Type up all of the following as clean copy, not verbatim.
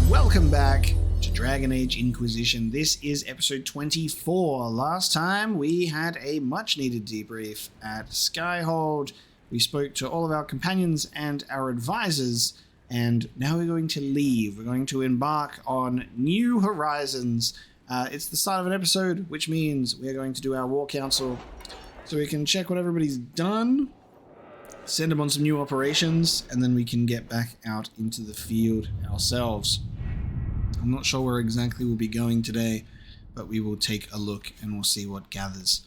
Welcome back to Dragon Age Inquisition. This is episode 24. Last time we had a much needed debrief at Skyhold. We spoke to all of our companions and our advisors, and now we're going to leave. We're going to embark on new horizons. It's the start of an episode, which means we're going to do our war council so we can check what everybody's done, send them on some new operations, and then we can get back out into the field ourselves. I'm not sure where exactly we'll be going today, but we will take a look and we'll see what gathers.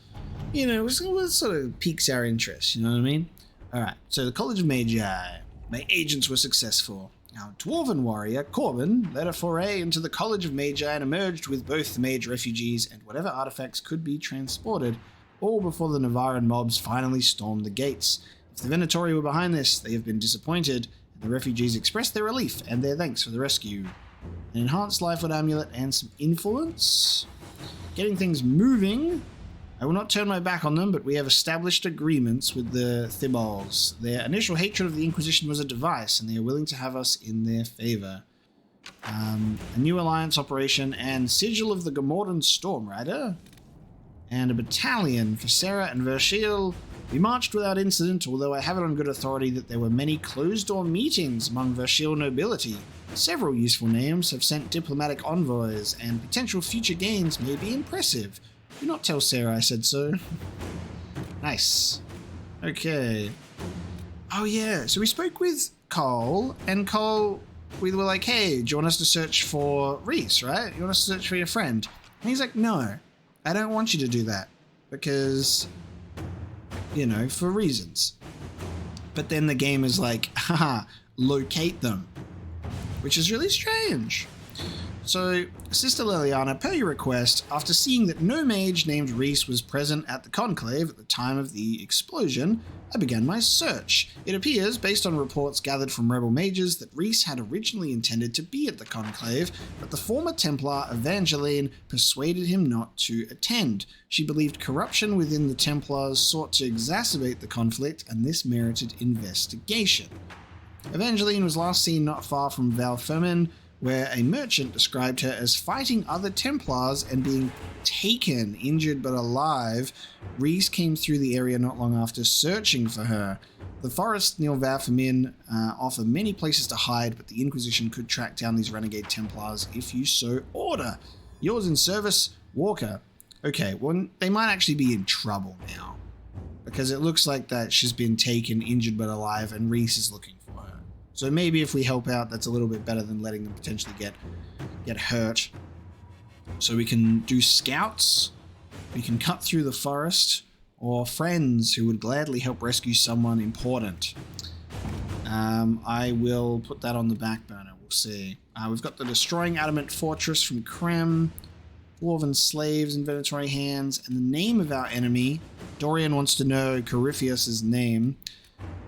You know, what sort of piques our interest, you know what I mean? Alright, so the College of Magi. My agents were successful. Our dwarven warrior, Corbin, led a foray into the College of Magi and emerged with both the mage refugees and whatever artifacts could be transported, all before the Navaran mobs finally stormed the gates. If the venatori were behind this, they have been disappointed, and the refugees expressed their relief and their thanks for the rescue. An enhanced life with Amulet and some influence. Getting things moving. I will not turn my back on them, but we have established agreements with the Thibals. Their initial hatred of the Inquisition was a device, and they are willing to have us in their favor. A new alliance operation and Sigil of the Gomorran Stormrider. And a battalion for Sarah and Verschil. We marched without incident, although I have it on good authority that there were many closed-door meetings among Verschil nobility. Several useful names have sent diplomatic envoys, and potential future gains may be impressive. Do not tell Sarah I said so. Nice. Okay. Oh yeah, so we spoke with Cole, and Cole, we were like, hey, do you want us to search for Reese, right? You want us to search for your friend? And he's like, no, I don't want you to do that, because, you know, for reasons. But then the game is like, haha, locate them, which is really strange. So, Sister Liliana, per your request, after seeing that no mage named Reese was present at the conclave at the time of the explosion, I began my search. It appears, based on reports gathered from rebel mages, that Reese had originally intended to be at the conclave, but the former Templar Evangeline persuaded him not to attend. She believed corruption within the Templars sought to exacerbate the conflict, and this merited investigation. Evangeline was last seen not far from Valfermin, where a merchant described her as fighting other Templars and being taken, injured but alive. Reese came through the area not long after searching for her. The forests near Valfermin offer many places to hide, but the Inquisition could track down these renegade Templars if you so order. Yours in service, Walker. Okay, well, they might actually be in trouble now, because it looks like that she's been taken, injured but alive, and Reese is looking for her. So maybe if we help out, that's a little bit better than letting them potentially get hurt. So we can do scouts, we can cut through the forest, or friends who would gladly help rescue someone important. I will put that on the back burner, we'll see. We've got the Destroying Adamant Fortress from Krem, Dwarven Slaves in Venatori Hands, and the name of our enemy. Dorian wants to know Corypheus' name.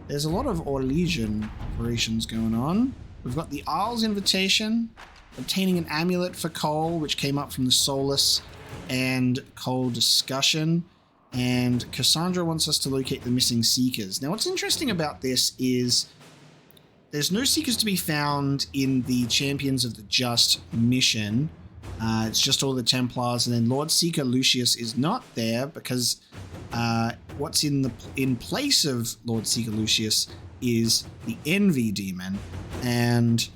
There's a lot of Orlesian operations going on. We've got the Isles Invitation, obtaining an amulet for Cole, which came up from the Solus and Cole discussion. And Cassandra wants us to locate the missing Seekers. Now, what's interesting about this is there's no Seekers to be found in the Champions of the Just mission. It's just all the Templars, and then Lord Seeker Lucius is not there because what's in place of Lord Seeker Lucius is the Envy Demon, and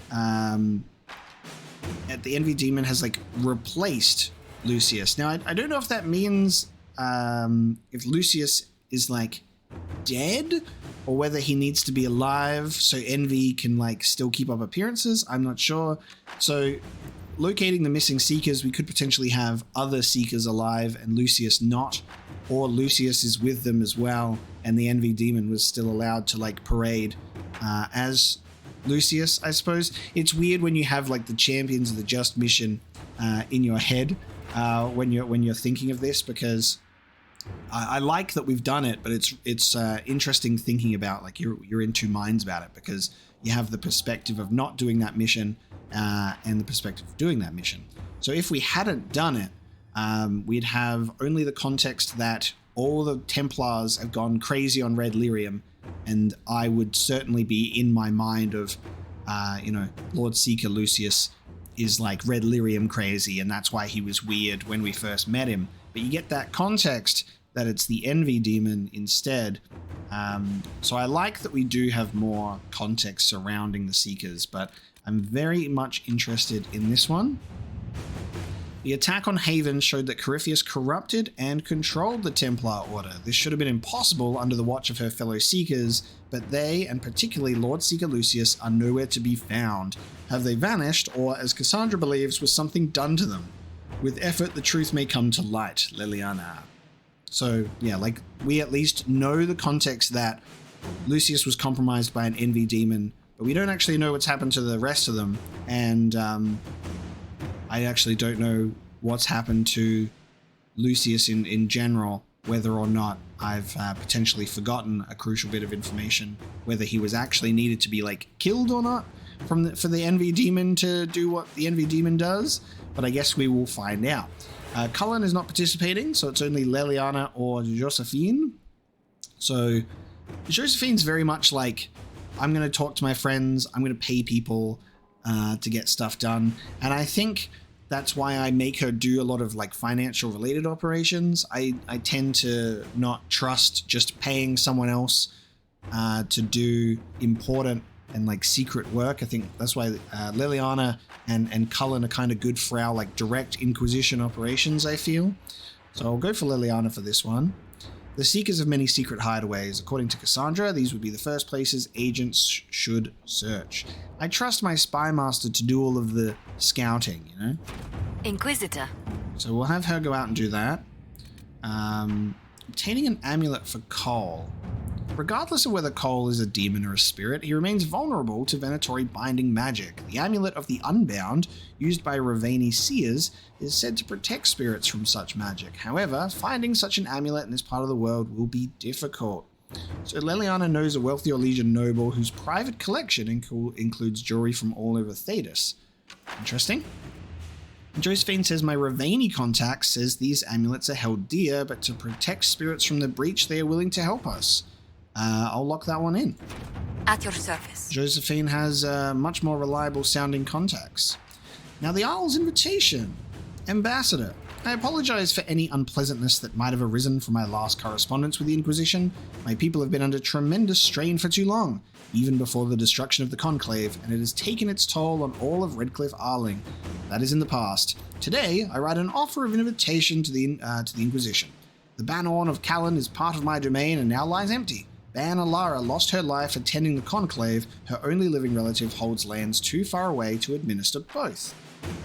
the Envy Demon has like replaced Lucius. Now I don't know if that means if Lucius is like dead or whether he needs to be alive so Envy can like still keep up appearances. I'm not sure. So locating the missing Seekers, we could potentially have other Seekers alive and Lucius not, or Lucius is with them as well and the Envy Demon was still allowed to like parade as Lucius, I suppose. It's weird when you have like the Champions of the Just mission in your head when you're thinking of this, because I like that we've done it, but it's interesting thinking about like you're in two minds about it, because you have the perspective of not doing that mission and the perspective of doing that mission. So if we hadn't done it, we'd have only the context that all the Templars have gone crazy on red lyrium, and I would certainly be in my mind of Lord Seeker Lucius is like red lyrium crazy, and that's why he was weird when we first met him. But you get that context that it's the envy demon instead. So I like that we do have more context surrounding the Seekers, but I'm very much interested in this one. The attack on Haven showed that Corypheus corrupted and controlled the Templar Order. This should have been impossible under the watch of her fellow Seekers, but they, and particularly Lord Seeker Lucius, are nowhere to be found. Have they vanished, or, as Cassandra believes, was something done to them? With effort, the truth may come to light, Liliana. So, yeah, like, we at least know the context that Lucius was compromised by an envy demon, but we don't actually know what's happened to the rest of them, and, I actually don't know what's happened to Lucius in general, whether or not I've potentially forgotten a crucial bit of information, whether he was actually needed to be like killed or not for the envy demon to do what the envy demon does, but I guess we will find out. Cullen is not participating, so it's only Leliana or Josephine. So Josephine's very much like, I'm going to talk to my friends, I'm going to pay people to get stuff done, and I think that's why I make her do a lot of like financial related operations. I tend to not trust just paying someone else to do important and like secret work. I think that's why Liliana and Cullen are kind of good for our like direct Inquisition operations, I feel. So I'll go for Liliana for this one. The Seekers have many secret hideaways. According to Cassandra, these would be the first places agents should search. I trust my spy master to do all of the scouting, you know? Inquisitor. So we'll have her go out and do that. Obtaining an amulet for Cole. Regardless of whether Cole is a demon or a spirit, he remains vulnerable to venatori binding magic. The Amulet of the Unbound, used by Ravani seers, is said to protect spirits from such magic. However, finding such an amulet in this part of the world will be difficult. So Leliana knows a wealthy Orlesian noble whose private collection includes jewelry from all over Thedas. Interesting. Josephine says my Ravani contact says these amulets are held dear, but to protect spirits from the breach, they are willing to help us. I'll lock that one in. At your service. Josephine has much more reliable sounding contacts. Now the Owl's invitation. Ambassador, I apologize for any unpleasantness that might have arisen from my last correspondence with the Inquisition. My people have been under tremendous strain for too long, even before the destruction of the Conclave, and it has taken its toll on all of Redcliffe Arling. That is in the past. Today, I write an offer of invitation to the Inquisition. The Banorn of Callan is part of my domain and now lies empty. Ban Alara lost her life attending the Conclave. Her only living relative holds lands too far away to administer both.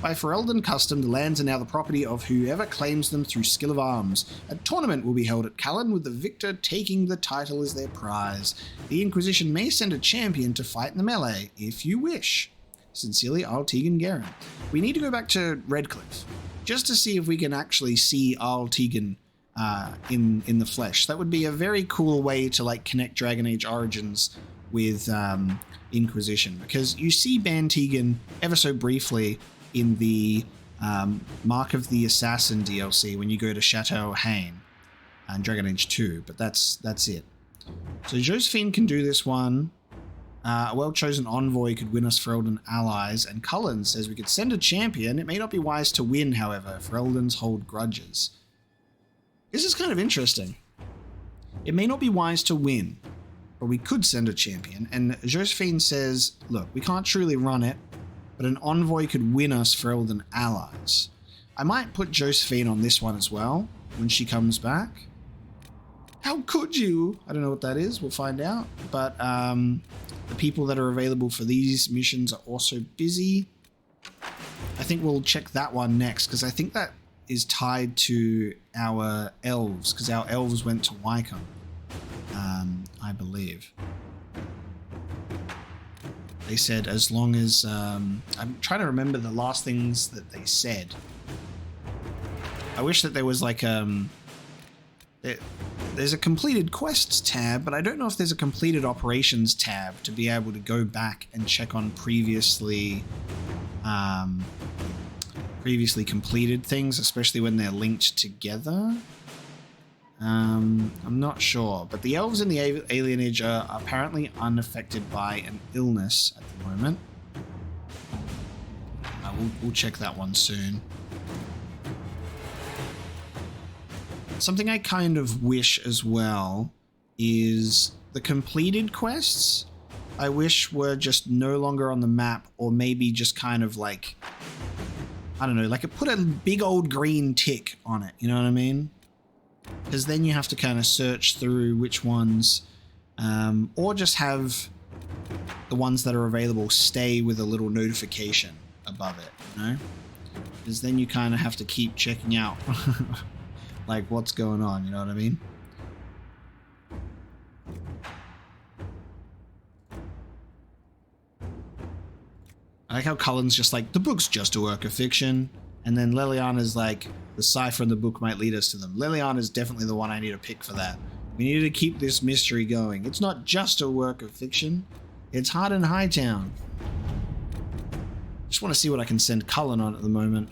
By Ferelden custom, the lands are now the property of whoever claims them through skill of arms. A tournament will be held at Callan, with the victor taking the title as their prize. The Inquisition may send a champion to fight in the melee, if you wish. Sincerely, Arl Tegan Garen. We need to go back to Redcliffe, just to see if we can actually see Arl Tegan in the flesh. That would be a very cool way to like connect Dragon Age Origins with Inquisition, because you see Ban Tegan ever so briefly in the Mark of the Assassin DLC when you go to Chateau Hain and Dragon Age 2, but that's it. So Josephine can do this one. A well-chosen envoy could win us Ferelden allies, and Cullen says we could send a champion. It may not be wise to win, however. Fereldens hold grudges. This is kind of interesting. It may not be wise to win, but we could send a champion. And Josephine says, look, we can't truly run it, but an envoy could win us Ferelden allies. I might put Josephine on this one as well when she comes back. How could you? I don't know what that is. We'll find out. But the people that are available for these missions are also busy. I think we'll check that one next, because I think that is tied to our elves, because our elves went to Wycombe, I believe. They said as long as... I'm trying to remember the last things that they said. I wish that there was like... there's a completed quests tab, but I don't know if there's a completed operations tab to be able to go back and check on previously completed things, especially when they're linked together. I'm not sure, but the elves in the alienage are apparently unaffected by an illness at the moment. we'll check that one soon. Something I kind of wish as well is the completed quests. I wish were just no longer on the map, or maybe just kind of like, I don't know, like it put a big old green tick on it, you know what I mean? Because then you have to kind of search through which ones, or just have the ones that are available stay with a little notification above it, you know? Because then you kind of have to keep checking out like what's going on, you know what I mean? I like how Cullen's just like, the book's just a work of fiction. And then Leliana's like, the cipher in the book might lead us to them. Leliana's definitely the one I need to pick for that. We need to keep this mystery going. It's not just a work of fiction. It's hard in Hightown. Just want to see what I can send Cullen on at the moment.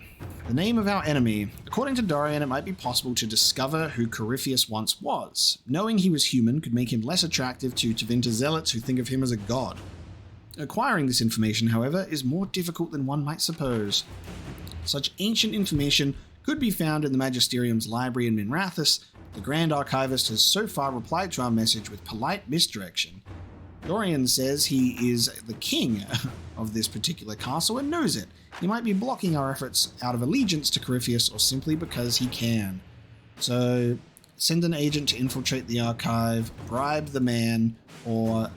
The name of our enemy. According to Dorian, it might be possible to discover who Corypheus once was. Knowing he was human could make him less attractive to Tevinter zealots who think of him as a god. Acquiring this information, however, is more difficult than one might suppose. Such ancient information could be found in the Magisterium's library in Minrathous. The Grand Archivist has so far replied to our message with polite misdirection. Dorian says he is the king of this particular castle and knows it. He might be blocking our efforts out of allegiance to Corypheus or simply because he can. So, send an agent to infiltrate the archive, bribe the man, or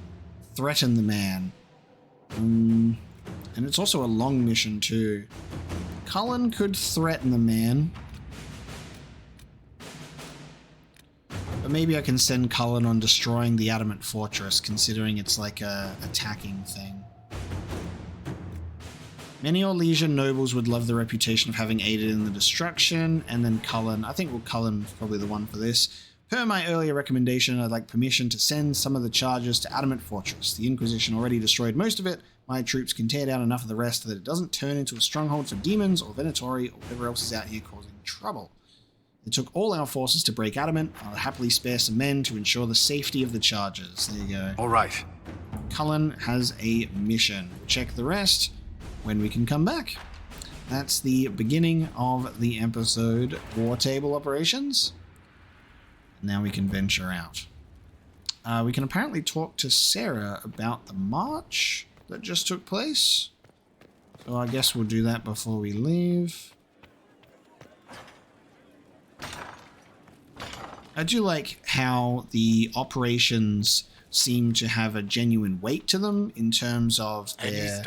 threaten the man. And it's also a long mission too. Cullen could threaten the man. But maybe I can send Cullen on destroying the Adamant Fortress, considering it's like a attacking thing. Many Orlesian nobles would love the reputation of having aided in the destruction, and then Cullen, I think Cullen's probably the one for this. Per my earlier recommendation, I'd like permission to send some of the charges to Adamant Fortress. The Inquisition already destroyed most of it. My troops can tear down enough of the rest so that it doesn't turn into a stronghold for demons or venatori or whatever else is out here causing trouble. It took all our forces to break Adamant. I'll happily spare some men to ensure the safety of the charges. There you go. All right. Cullen has a mission. We'll check the rest when we can come back. That's the beginning of the episode, War Table Operations. Now we can venture out. We can apparently talk to Sarah about the march that just took place. So I guess we'll do that before we leave. I do like how the operations seem to have a genuine weight to them in terms of their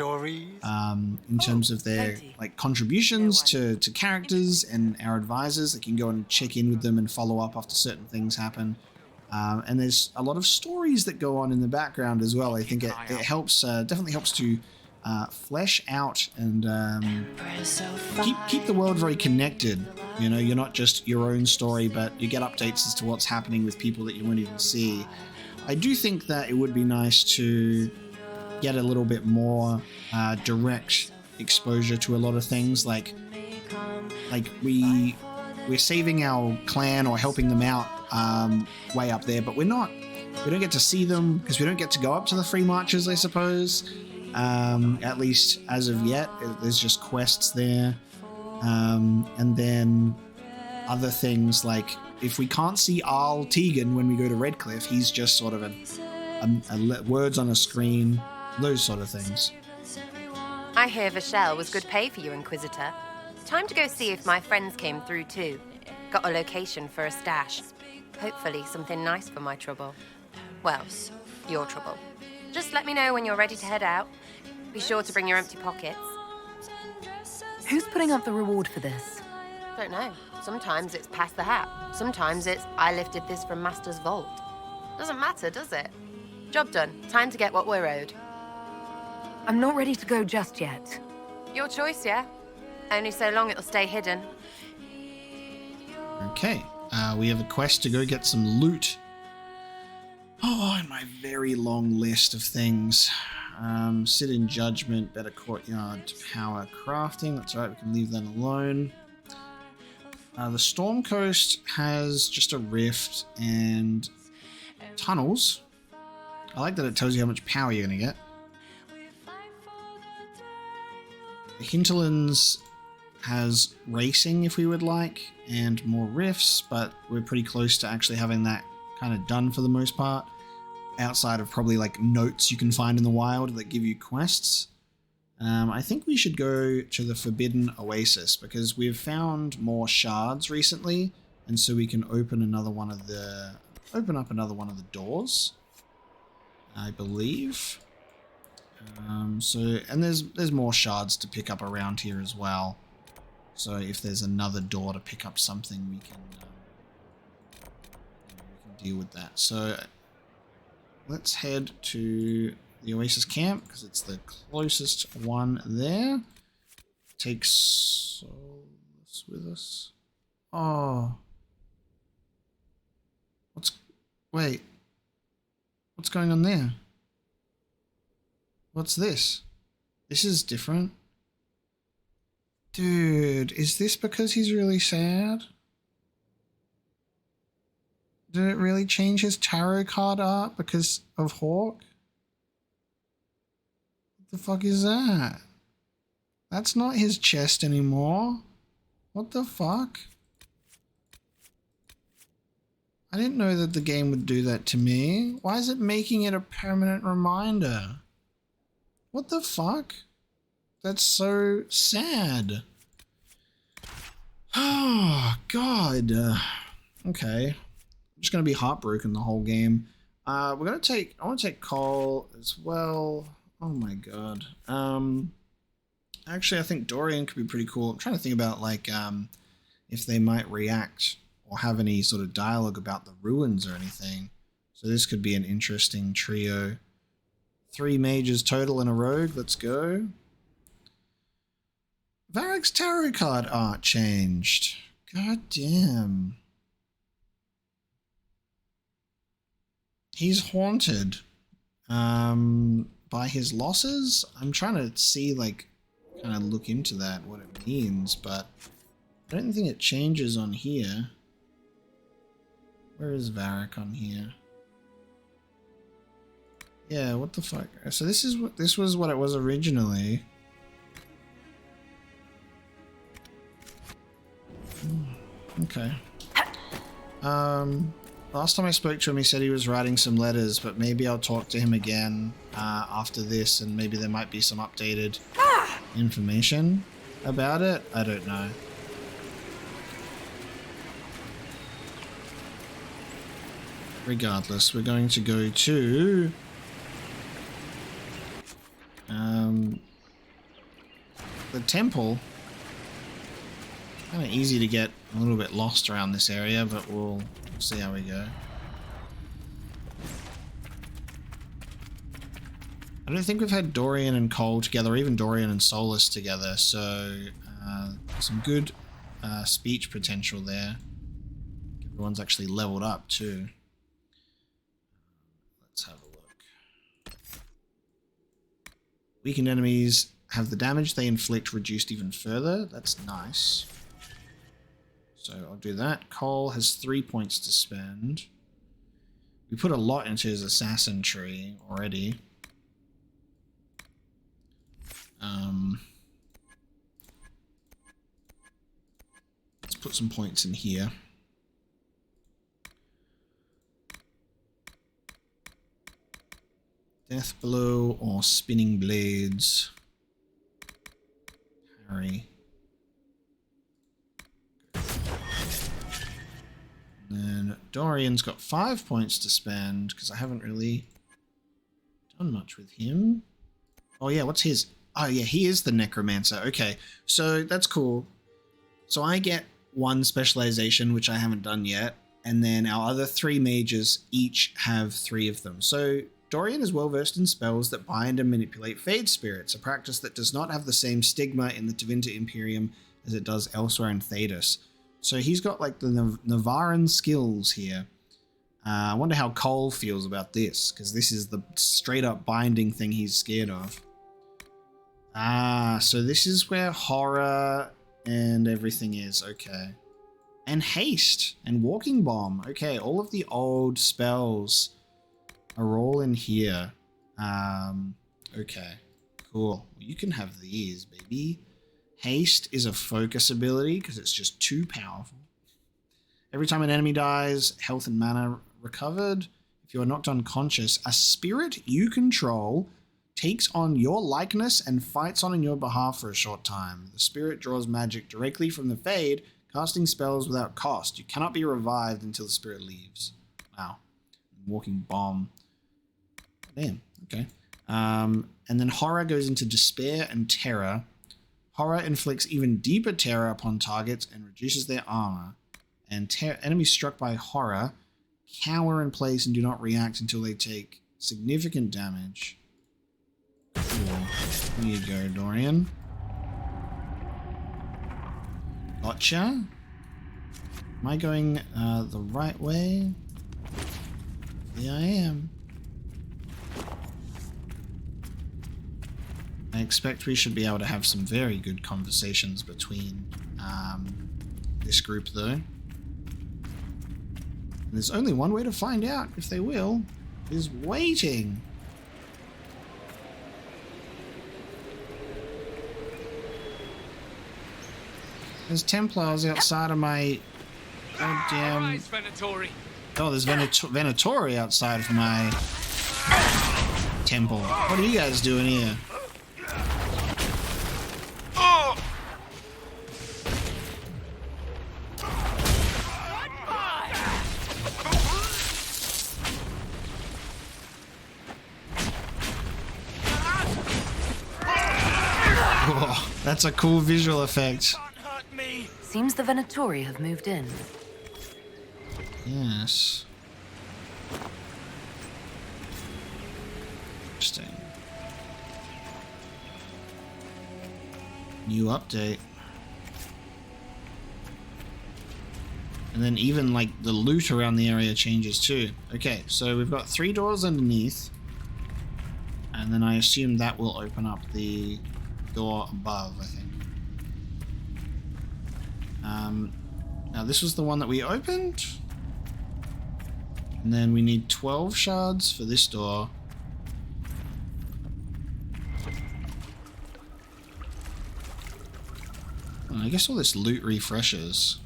like contributions to characters and our advisors that can go and check in with them and follow up after certain things happen. And there's a lot of stories that go on in the background as well. I think it helps, definitely helps to flesh out and keep the world very connected. You know, you're not just your own story, but you get updates as to what's happening with people that you won't even see. I do think that it would be nice to get a little bit more direct exposure to a lot of things, like we're saving our clan or helping them out way up there, but we don't get to see them because we don't get to go up to the free marches, I suppose. At least as of yet, there's just quests there, and then other things like, if we can't see Arl Tegan when we go to Redcliffe, he's just sort of a words on a screen, those sort of things. I hear Vachelle was good pay for you, Inquisitor. Time to go see if my friends came through too. Got a location for a stash. Hopefully something nice for my trouble. Well, your trouble. Just let me know when you're ready to head out. Be sure to bring your empty pockets. Who's putting up the reward for this? Don't know. Sometimes it's pass the hat. Sometimes it's I lifted this from Master's vault. Doesn't matter, does it? Job done. Time to get what we're owed. I'm not ready to go just yet. Your choice, yeah? Only so long it'll stay hidden. Okay, we have a quest to go get some loot. Oh, and my very long list of things. Sit in Judgment, Better Courtyard, Power Crafting. That's right, we can leave that alone. The Storm Coast has just a rift and tunnels. I like that it tells you how much power you're going to get. The hinterlands has racing if we would like, and more rifts, but we're pretty close to actually having that kind of done for the most part, outside of probably like notes you can find in the wild that give you quests. I think we should go to the Forbidden Oasis because we've found more shards recently, and so we can open up another one of the doors, I believe. And there's more shards to pick up around here as well. So if there's another door to pick up something, we can deal with that. So let's head to the Oasis camp because it's the closest one there. Take Solus with us. Oh. Wait. What's going on there? What's this? This is different. Dude, is this because he's really sad? Did it really change his tarot card art because of Hawk? What the fuck is that? That's not his chest anymore. What the fuck? I didn't know that the game would do that to me. Why is it making it a permanent reminder? What the fuck? That's so sad. Oh, God. Okay. I'm just going to be heartbroken the whole game. I want to take Cole as well. Oh my God. Actually, I think Dorian could be pretty cool. I'm trying to think about like if they might react or have any sort of dialogue about the ruins or anything. So this could be an interesting trio. 3 mages total and a rogue. Let's go. Varric's tarot card art changed. God damn. He's haunted by his losses. I'm trying to see, like, kind of look into that, what it means, but I don't think it changes on here. Where is Varric on here? Yeah, what the fuck? So this was what it was originally. Okay. Last time I spoke to him, he said he was writing some letters, but maybe I'll talk to him again after this, and maybe there might be some updated information about it. I don't know. Regardless, we're going to go to the temple. Kind of easy to get a little bit lost around this area, but we'll see how we go. I don't think we've had Dorian and Cole together, or even Dorian and Solus together, so some good speech potential there. Everyone's actually leveled up too. Let's have a look. Weakened enemies have the damage they inflict reduced even further. That's nice. So I'll do that. Cole has 3 points to spend. We put a lot into his assassin tree already. Let's put some points in here. Death Blow or Spinning Blades. Harry. Then Dorian's got 5 points to spend because I haven't really done much with him. Oh yeah, what's his? Oh yeah, he is the Necromancer. Okay, so that's cool. So I get 1 specialization, which I haven't done yet, and then our other 3 mages each have 3 of them. So Dorian is well versed in spells that bind and manipulate Fade Spirits, a practice that does not have the same stigma in the Tevinter Imperium as it does elsewhere in Thedas. So he's got like the Navaran skills here. I wonder how Cole feels about this, because this is the straight up binding thing he's scared of. Ah, so this is where horror and everything is. Okay. And haste and walking bomb. Okay, all of the old spells are all in here. Okay, Cool. You can have these, baby. Haste is a focus ability because it's just too powerful. Every time an enemy dies, health and mana recovered. If you are knocked unconscious, a spirit you control takes on your likeness and fights on your behalf for a short time. The spirit draws magic directly from the Fade, casting spells without cost. You cannot be revived until the spirit leaves. Wow. Walking bomb. Damn. Okay. And then horror goes into despair and terror. Horror inflicts even deeper terror upon targets and reduces their armor. And enemies struck by horror cower in place and do not react until they take significant damage. Cool. There you go, Dorian. Gotcha. Am I going the right way? Yeah, I am. I expect we should be able to have some very good conversations between this group, though. And there's only one way to find out if they will, is waiting. There's Templars outside of my goddamn... Oh, there's venatori outside of my temple. What are you guys doing here? Oh, that's a cool visual effect. Seems the venatori have moved in. Yes. Interesting. New update. And then even like the loot around the area changes too. Okay, so we've got 3 doors underneath. And then I assume that will open up the door above, I think. Now this was the one that we opened. And then we need 12 shards for this door. Oh, I guess all this loot refreshes.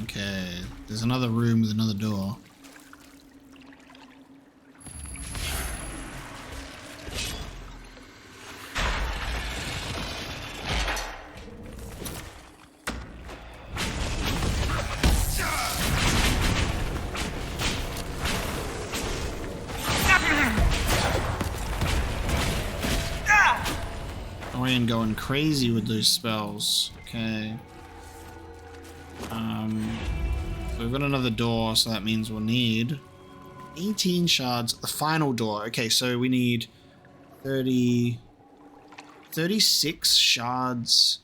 Okay, there's another room with another door. Going crazy with those spells. Okay. So we've got another door, so that means we'll need 18 shards. The final door. Okay, so we need 36 shards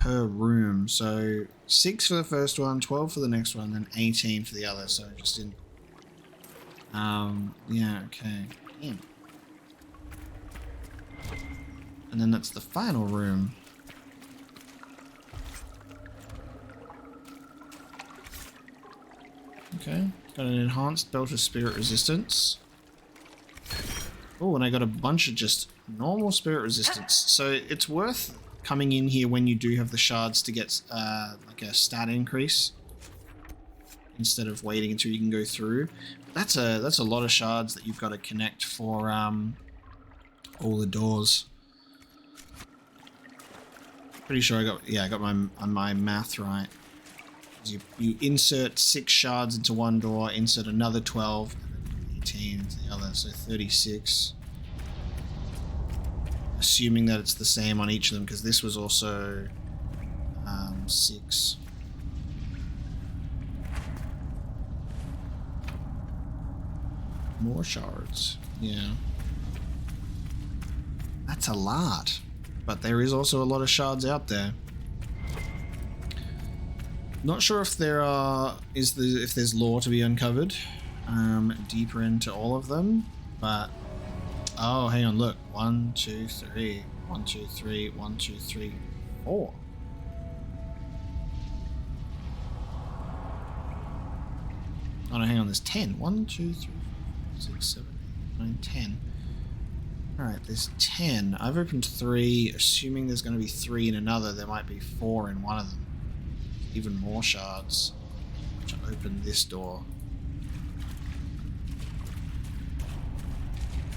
per room. So 6 for the first one, 12 for the next one, and 18 for the other. So just in. Yeah. Okay. Damn. And then that's the final room. Okay, got an enhanced belt of spirit resistance. Oh, and I got a bunch of just normal spirit resistance. So it's worth coming in here when you do have the shards to get like a stat increase instead of waiting until you can go through. That's a lot of shards that you've got to connect for all the doors. Pretty sure I got my math right. You insert 6 shards into one door, insert another 12, and then 18 into the other, so 36. Assuming that it's the same on each of them, because this was also 6. More shards, yeah. That's a lot. But there is also a lot of shards out there. Not sure if there if there's lore to be uncovered deeper into all of them, but oh, hang on, look, 1, 2, 3, 1, 2, 3, 1, 2, 3, 4. Oh no, hang on, there's 10. 1, 2, 3, 4, 6, 7, 8, 9, 10. Alright, there's 10. I've opened 3, assuming there's going to be 3 in another. There might be 4 in one of them. Even more shards to open this door.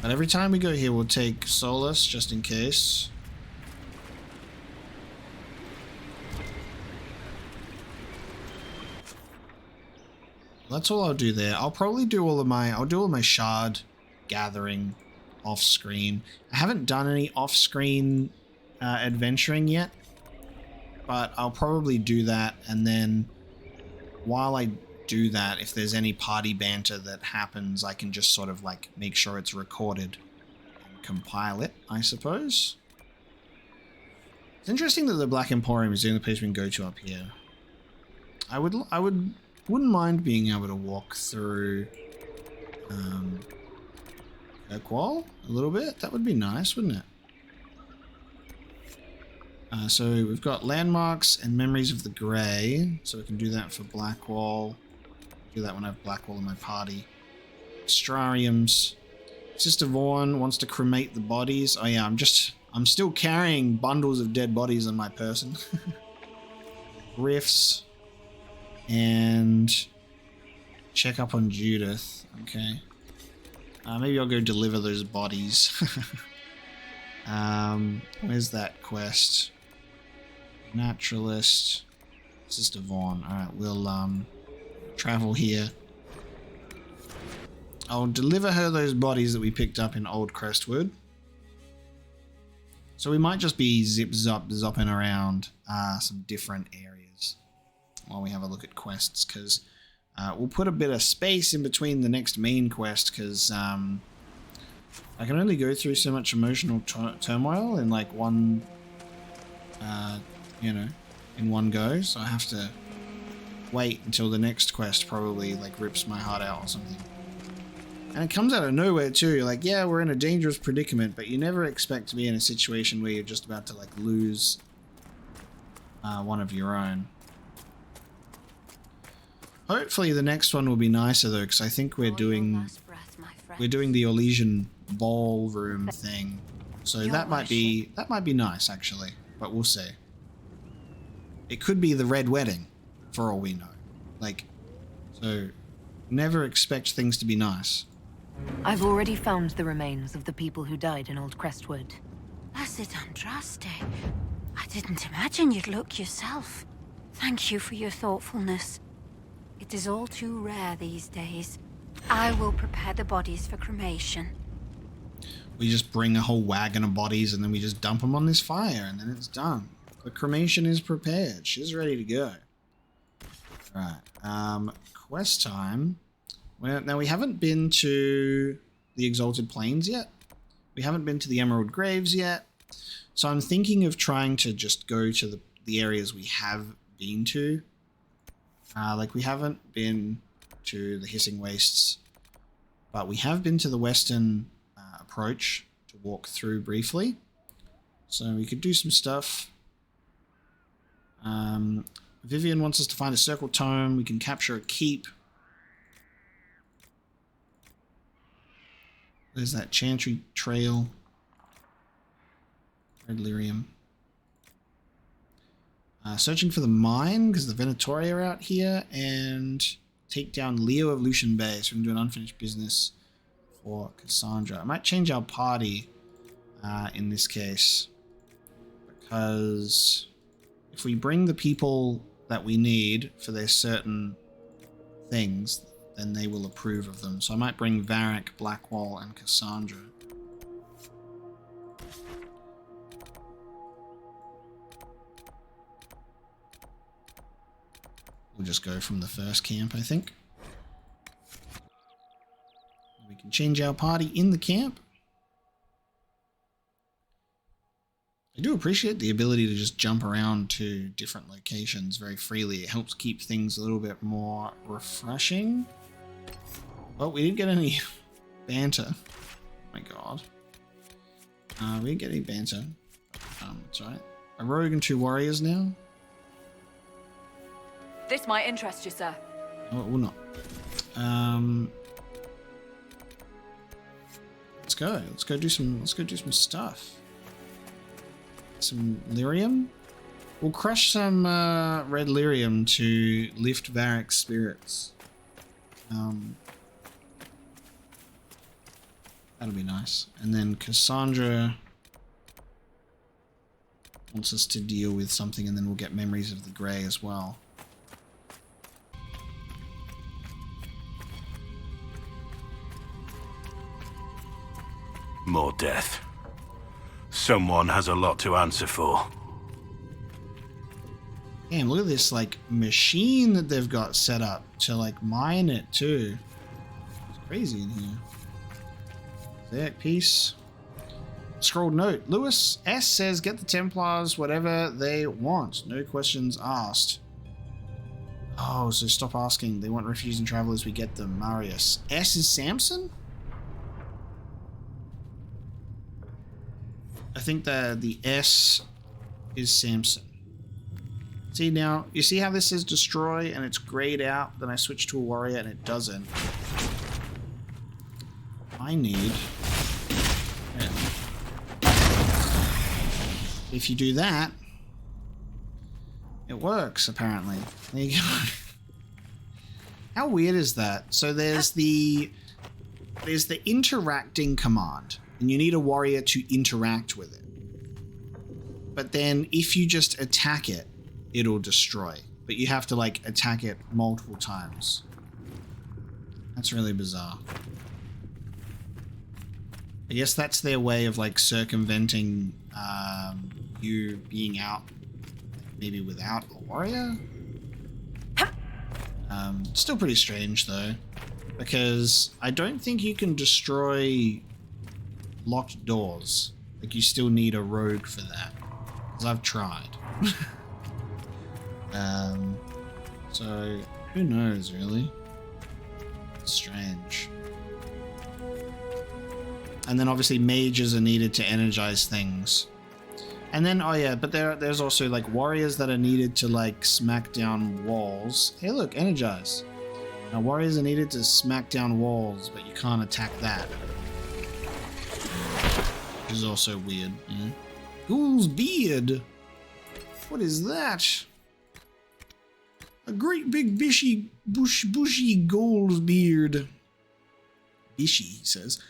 But every time we go here, we'll take Solace, just in case. That's all I'll do there. I'll probably do all of my shard gathering off screen. I haven't done any off screen adventuring yet, but I'll probably do that, and then while I do that, if there's any party banter that happens, I can just sort of like make sure it's recorded and compile it, I suppose. It's interesting that the Black Emporium is the only place we can go to up here. I wouldn't mind being able to walk through Kirkwall a little bit. That would be nice, wouldn't it? So we've got landmarks and memories of the Grey, so we can do that for Blackwall. Do that when I have Blackwall in my party. Astrariums. Sister Vaughn wants to cremate the bodies. Oh yeah, I'm still carrying bundles of dead bodies on my person. Riffs. And check up on Judith. Okay. Maybe I'll go deliver those bodies. Where's that quest? Naturalist. Sister Vaughn. Alright, we'll travel here. I'll deliver her those bodies that we picked up in Old Crestwood. So we might just be zopping around some different areas while we have a look at quests, because we'll put a bit of space in between the next main quest, because I can only go through so much emotional turmoil in like one, in one go, so I have to wait until the next quest probably like rips my heart out or something. And it comes out of nowhere too. You're like, yeah, we're in a dangerous predicament, but you never expect to be in a situation where you're just about to like lose one of your own. Hopefully the next one will be nicer though, because I think we're doing the Elysian ballroom thing, so that might be nice actually, but we'll see. It could be the Red Wedding, for all we know. Like, so never expect things to be nice. I've already found the remains of the people who died in Old Crestwood. Blessed Andraste. I didn't imagine you'd look yourself. Thank you for your thoughtfulness. It is all too rare these days. I will prepare the bodies for cremation. We just bring a whole wagon of bodies and then we just dump them on this fire and then it's done. The cremation is prepared. She's ready to go. Right. Quest time. Well, now we haven't been to the Exalted Plains yet. We haven't been to the Emerald Graves yet. So I'm thinking of trying to just go to the areas we have been to. Like we haven't been to the Hissing Wastes, but we have been to the Western approach to walk through briefly. So we could do some stuff. Vivian wants us to find a circle tome. We can capture a keep. There's that Chantry Trail. Red lyrium. Searching for the mine, because the venatori are out here, and take down Leo of Lucian Bay, so we can do an unfinished business for Cassandra. I might change our party in this case, because if we bring the people that we need for their certain things, then they will approve of them. So I might bring Varric, Blackwall, and Cassandra. We'll just go from the first camp, I think. We can change our party in the camp. I do appreciate the ability to just jump around to different locations very freely. It helps keep things a little bit more refreshing. Well, we didn't get any banter. Oh my god. We didn't get any banter. That's right. A rogue and 2 warriors now. This might interest you, sir. No, it will not. Let's go. Let's go do some stuff. Some lyrium. We'll crush some red lyrium to lift Varric's spirits. That'll be nice. And then Cassandra wants us to deal with something, and then we'll get memories of the Grey as well. More death. Someone has a lot to answer for. Damn, look at this, like, machine that they've got set up to, like, mine it, too. It's crazy in here. There, peace. Scrolled note. Lewis S. says, get the Templars whatever they want. No questions asked. Oh, so stop asking. They want refusing travelers, we get them. Marius. S is Samson? I think the S is Samson. See now, you see how this says destroy and it's grayed out? Then I switch to a warrior and it doesn't. I need... If you do that, it works, apparently. There you go. How weird is that? So there's the interacting command, and you need a warrior to interact with it. But then if you just attack it, it'll destroy. But you have to, like, attack it multiple times. That's really bizarre. I guess that's their way of, like, circumventing you being out, maybe without a warrior? Still pretty strange, though, because I don't think you can destroy locked doors. Like, you still need a rogue for that, because I've tried. So, who knows, really? It's strange. And then obviously mages are needed to energize things. And then, oh yeah, but there's also like warriors that are needed to like smack down walls. Hey look, energize. Now warriors are needed to smack down walls, but you can't attack that. Which is also weird. Yeah. Ghoul's beard. What is that? A great big bushy ghoul's beard. Bishy, he says.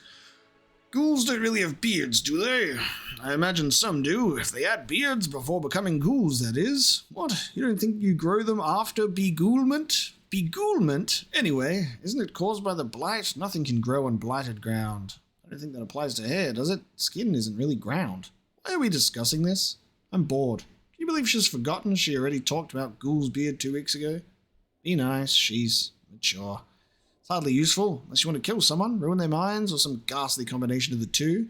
Ghouls don't really have beards, do they? I imagine some do, if they had beards before becoming ghouls, that is. What? You don't think you grow them after beghoulement? Beghoulement? Anyway, isn't it caused by the blight? Nothing can grow on blighted ground. I don't think that applies to hair, does it? Skin isn't really ground. Why are we discussing this? I'm bored. Can you believe she's forgotten she already talked about Ghoul's beard 2 weeks ago? Be nice, she's mature. It's hardly useful, unless you want to kill someone, ruin their minds, or some ghastly combination of the two.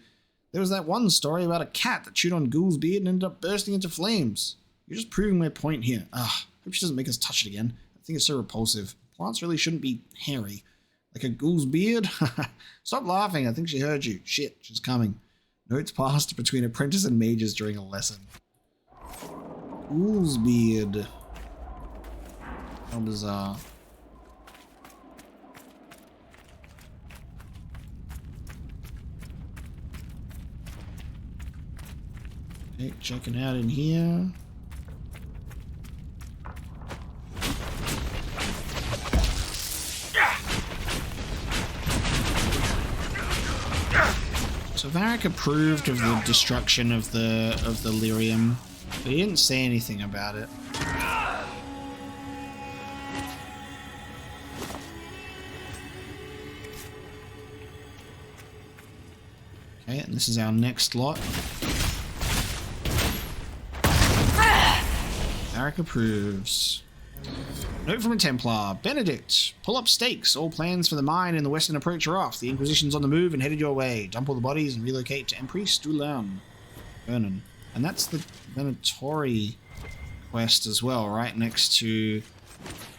There was that one story about a cat that chewed on Ghoul's beard and ended up bursting into flames. You're just proving my point here. Hope she doesn't make us touch it again. I think it's so repulsive. Plants really shouldn't be hairy. Like a Ghoul's beard? Stop laughing, I think she heard you. Shit, she's coming. Notes passed between apprentice and mages during a lesson. Ghoul's beard. How bizarre. Okay, checking out in here. So Varric approved of the destruction of the lyrium, but he didn't say anything about it. Okay, and this is our next lot. Varric approves. Note from a Templar. Benedict, pull up stakes. All plans for the mine and the western approach are off. The Inquisition's on the move and headed your way. Dump all the bodies and relocate to Empress Dulan. Vernon. And that's the venatori quest as well, right next to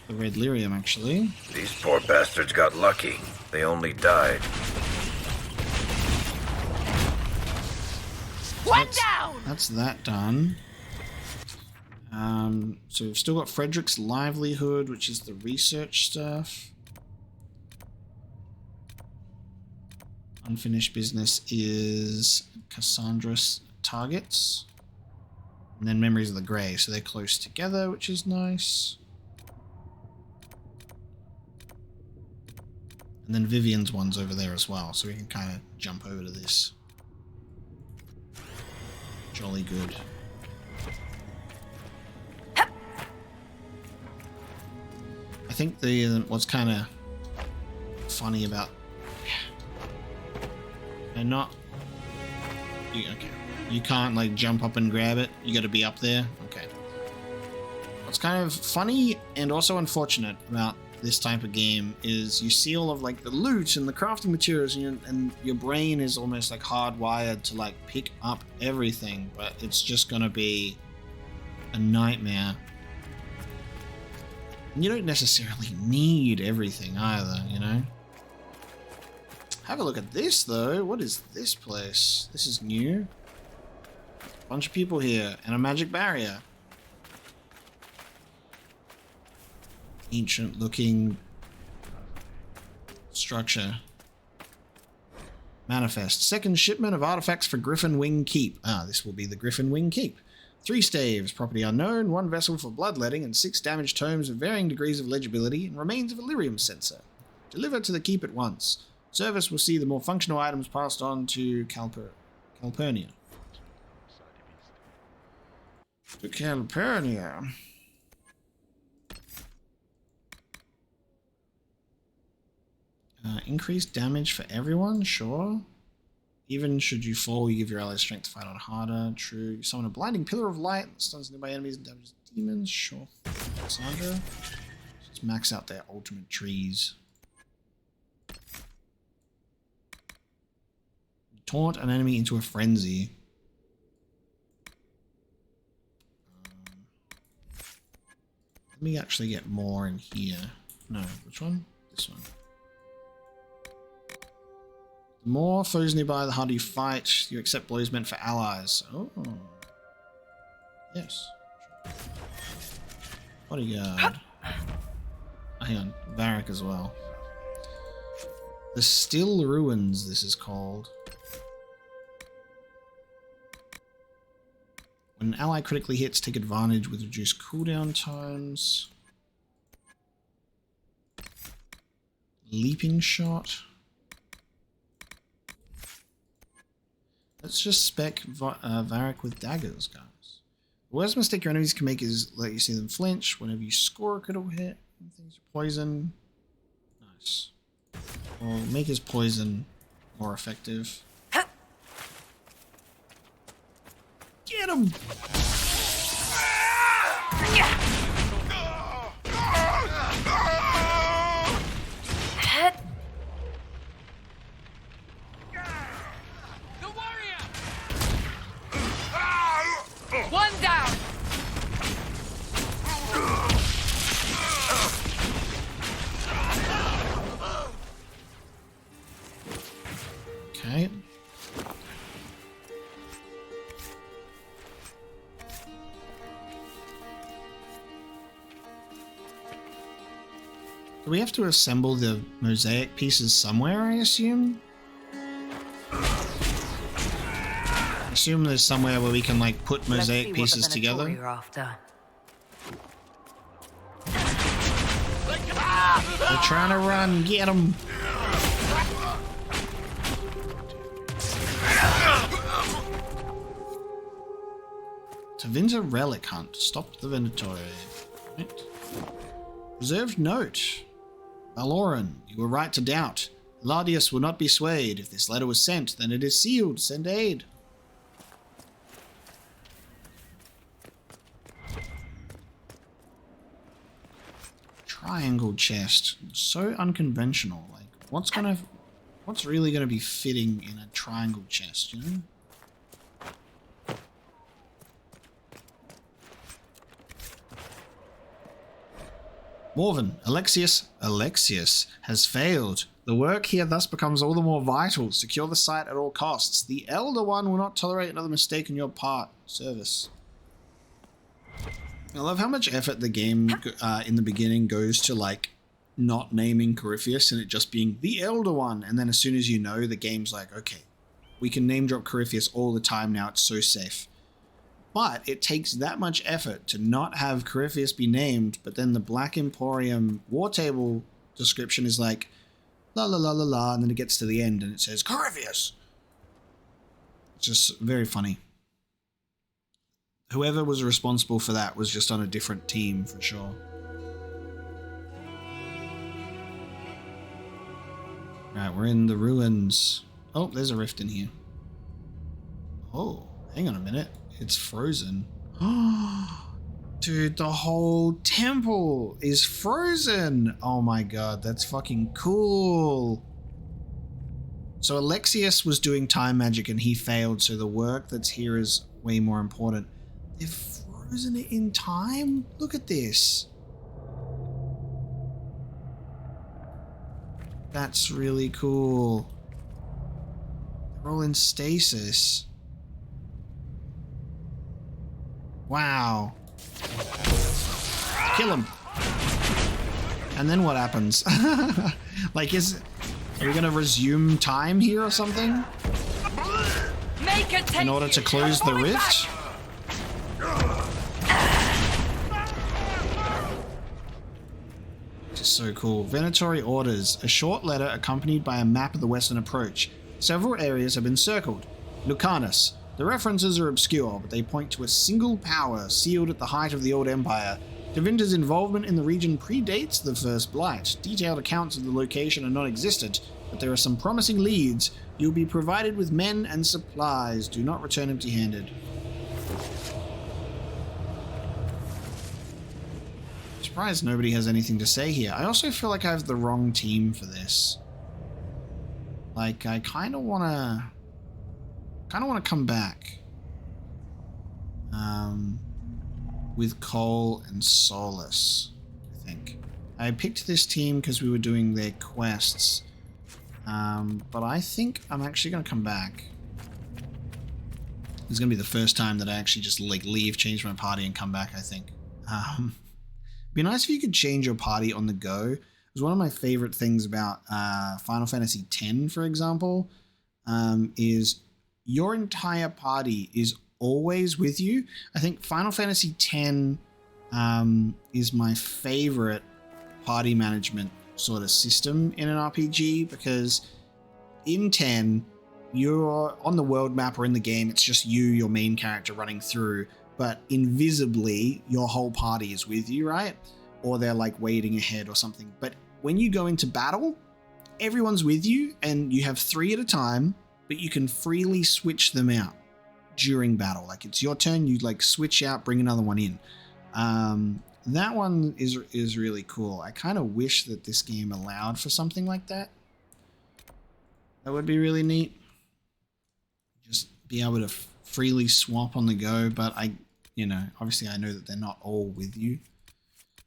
the red lyrium, actually. These poor bastards got lucky. They only died. One down! That's that done. So we've still got Frederick's livelihood, which is the research stuff. Unfinished business is Cassandra's targets. And then Memories of the Grey, so they're close together, which is nice. And then Vivian's one's over there as well, so we can kind of jump over to this. Jolly good. I think what's kind of funny about... They're not... Okay. You can't like jump up and grab it. You got to be up there. Okay. What's kind of funny and also unfortunate about this type of game is you see all of like the loot and the crafting materials, and your brain is almost like hardwired to like pick up everything, but it's just gonna be a nightmare. And you don't necessarily need everything either, you know? Have a look at this though. What is this place? This is new. Bunch of people here and a magic barrier. Ancient looking structure. Manifest. Second shipment of artifacts for Griffin Wing Keep. Ah, this will be the Griffin Wing Keep. 3 staves, property unknown, 1 vessel for bloodletting, and 6 damaged tomes of varying degrees of legibility, and remains of a lyrium sensor. Deliver to the keep at once. Service will see the more functional items passed on to Calpurnia. To Calpurnia. Increased damage for everyone, sure. Even should you fall, you give your allies strength to fight on harder. True. You summon a blinding pillar of light that stuns nearby enemies and damages demons, sure. Cassandra. Just max out their ultimate trees. Taunt an enemy into a frenzy. Let me actually get more in here. No, which one? This one. The more foes nearby, the harder you fight. You accept blows meant for allies. Oh. Yes. Bodyguard. Oh, hang on. Varric as well. The Still Ruins, this is called. When an ally critically hits, take advantage with reduced cooldown times. Leaping shot. Let's just spec Varric with daggers, guys. The worst mistake your enemies can make is let you see them flinch whenever you score a critical hit. Things are poison. Nice. Or make his poison more effective. Get him! One down! Okay. Do we have to assemble the mosaic pieces somewhere, I assume? I assume there's somewhere where we can like put mosaic pieces together. You're after. They're trying to run, get them! Tavinza Relic Hunt. Stop the venatori. Right. Reserved note. Valoran, you were right to doubt. Eladius will not be swayed. If this letter was sent, then it is sealed. Send aid. Triangle chest. So unconventional. Like, what's really gonna be fitting in a triangle chest, you know? Morven, Alexius has failed. The work here thus becomes all the more vital. Secure the site at all costs. The Elder One will not tolerate another mistake on your part. Service. I love how much effort the game in the beginning goes to like not naming Corypheus and it just being the Elder One. And then as soon as you know, the game's like, okay, we can name drop Corypheus all the time now. It's so safe. But it takes that much effort to not have Corypheus be named, but then the Black Emporium war table description is like, la la la la la, and then it gets to the end and it says, Corypheus! It's just very funny. Whoever was responsible for that was just on a different team, for sure. Right, we're in the ruins. Oh, there's a rift in here. Oh, hang on a minute. It's frozen. Dude, the whole temple is frozen. Oh my god, that's fucking cool. So Alexius was doing time magic and he failed, so the work that's here is way more important. They've frozen it in time? Look at this. That's really cool. They're all in stasis. Wow. Kill him. And then what happens? Like, are we gonna resume time here or something? In order to close the rift? This is so cool. Venatori orders. A short letter accompanied by a map of the western approach. Several areas have been circled. Lucanus. The references are obscure, but they point to a single power sealed at the height of the Old Empire. Devinter's involvement in the region predates the First Blight. Detailed accounts of the location are non-existent, but there are some promising leads. You'll be provided with men and supplies. Do not return empty-handed. Surprised nobody has anything to say here. I also feel like I have the wrong team for this. Like, I kind of want to come back with Cole and Solus, I think. I picked this team because we were doing their quests, but I think I'm actually going to come back. It's going to be the first time that I actually just like leave, change my party, and come back, I think. It'd be nice if you could change your party on the go. It was one of my favorite things about Final Fantasy X, for example, is your entire party is always with you. I think Final Fantasy X is my favorite party management sort of system in an RPG, because in 10, you're on the world map or in the game, it's just you, your main character, running through, but invisibly, your whole party is with you, right? Or they're like waiting ahead or something. But when you go into battle, everyone's with you and you have 3 at a time, but you can freely switch them out during battle. Like, it's your turn, you like switch out, bring another one in. That one is really cool. I kind of wish that this game allowed for something like that. That would be really neat. Just be able to freely swap on the go, but obviously I know that they're not all with you.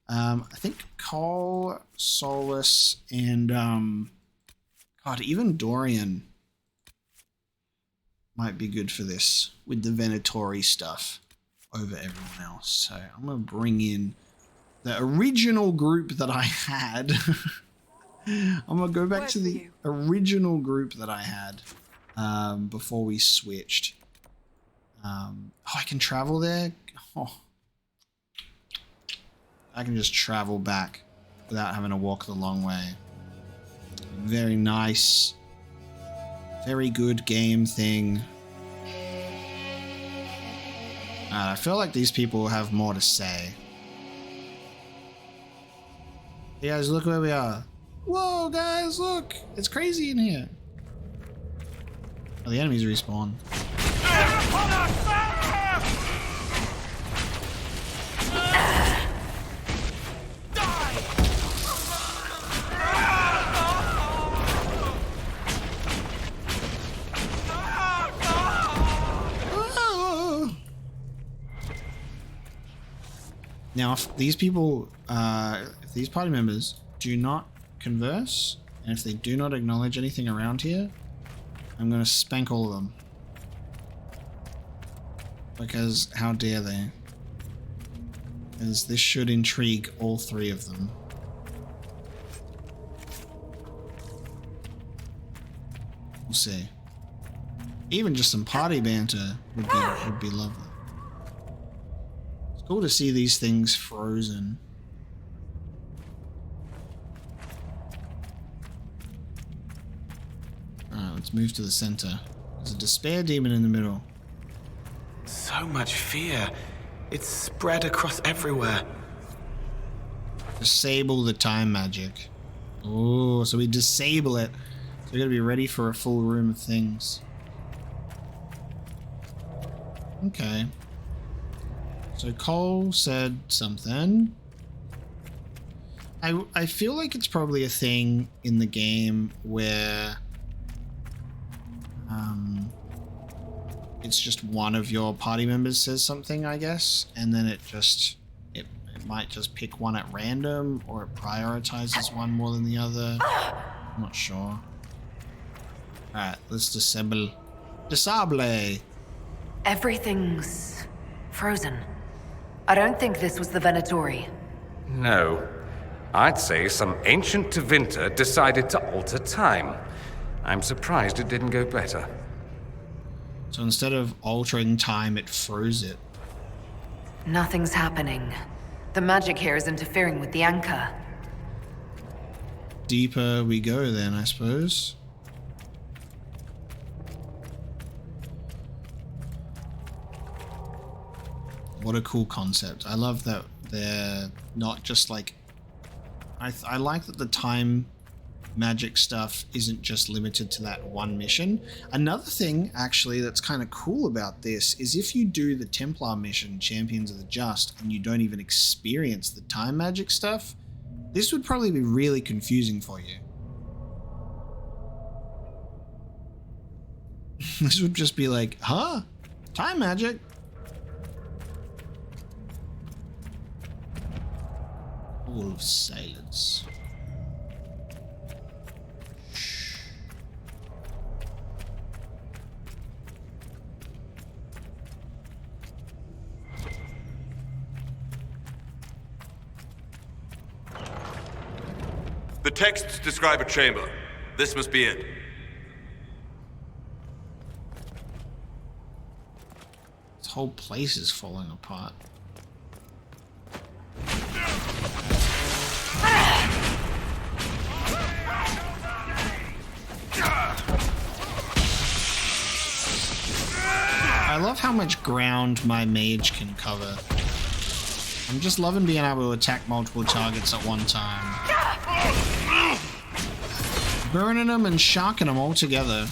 I think Cole, Solus, and God, even Dorian might be good for this with the Venatori stuff over everyone else. So I'm going to bring in the original group that I had. I'm going to go back to the original group that I had before we switched. I can travel there? Oh. I can just travel back without having to walk the long way. Very nice. Very good game thing. I feel like these people have more to say. Hey guys, look where we are. Whoa, guys, look! It's crazy in here. Oh, the enemies respawn. Now, if these people, if these party members do not converse, and if they do not acknowledge anything around here, I'm going to spank all of them. Because how dare they? Because this should intrigue all 3 of them. We'll see. Even just some party banter would be lovely. It's cool to see these things frozen. Alright, let's move to the center. There's a despair demon in the middle. So much fear. It's spread across everywhere. Disable the time magic. Oh, so we disable it. So we gotta be ready for a full room of things. Okay. So Cole said something. I feel like it's probably a thing in the game where it's just one of your party members says something, I guess, and then it might just pick one at random, or it prioritizes one more than the other. I'm not sure. Alright, let's disable. Disable! Everything's frozen. I don't think this was the venatori. No. I'd say some ancient Tevinter decided to alter time. I'm surprised it didn't go better. So instead of altering time, it froze it. Nothing's happening. The magic here is interfering with the anchor. Deeper we go then, I suppose. What a cool concept. I love that they're not just like... I like that the time magic stuff isn't just limited to that one mission. Another thing, actually, that's kind of cool about this is if you do the Templar mission, Champions of the Just, and you don't even experience the time magic stuff, this would probably be really confusing for you. This would just be like, huh? Time magic? All of silence. The texts describe a chamber. This must be it. This whole place is falling apart. I love how much ground my mage can cover. I'm just loving being able to attack multiple targets at one time. Burning them and shocking them all together.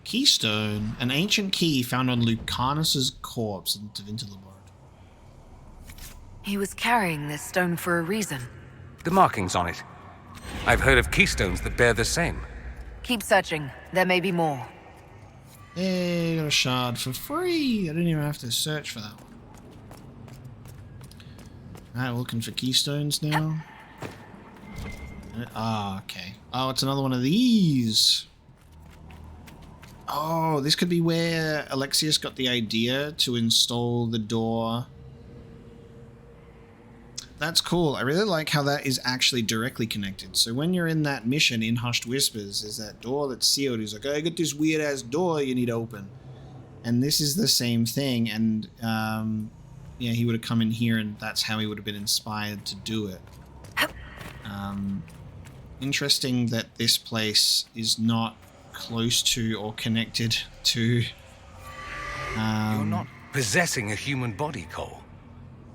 Keystone, an ancient key found on Lucanus's corpse in Tevinter Laboratory. He was carrying this stone for a reason. The markings on it. I've heard of keystones that bear the same. Keep searching. There may be more. Hey, got a shard for free. I didn't even have to search for that one. Alright, looking for keystones now. Ah, okay. Oh, it's another one of these. Oh, this could be where Alexius got the idea to install the door. That's cool. I really like how that is actually directly connected. So when you're in that mission in Hushed Whispers, there's that door that's sealed. He's like, I got this weird ass door you need to open. And this is the same thing. And yeah, he would have come in here and that's how he would have been inspired to do it. Interesting that this place is not close to or connected to... You're not possessing a human body, Cole.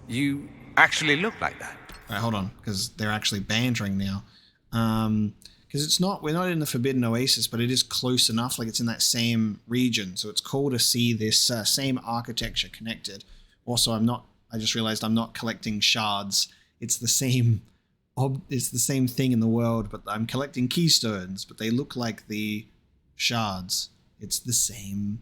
You actually look like that. Right, hold on, because they're actually bantering now. Because it's not, we're not in the Forbidden Oasis, but it is close enough, like it's in that same region. So it's cool to see this same architecture connected. Also, I just realized I'm not collecting shards. It's the same thing in the world, but I'm collecting keystones, but they look like the shards. It's the same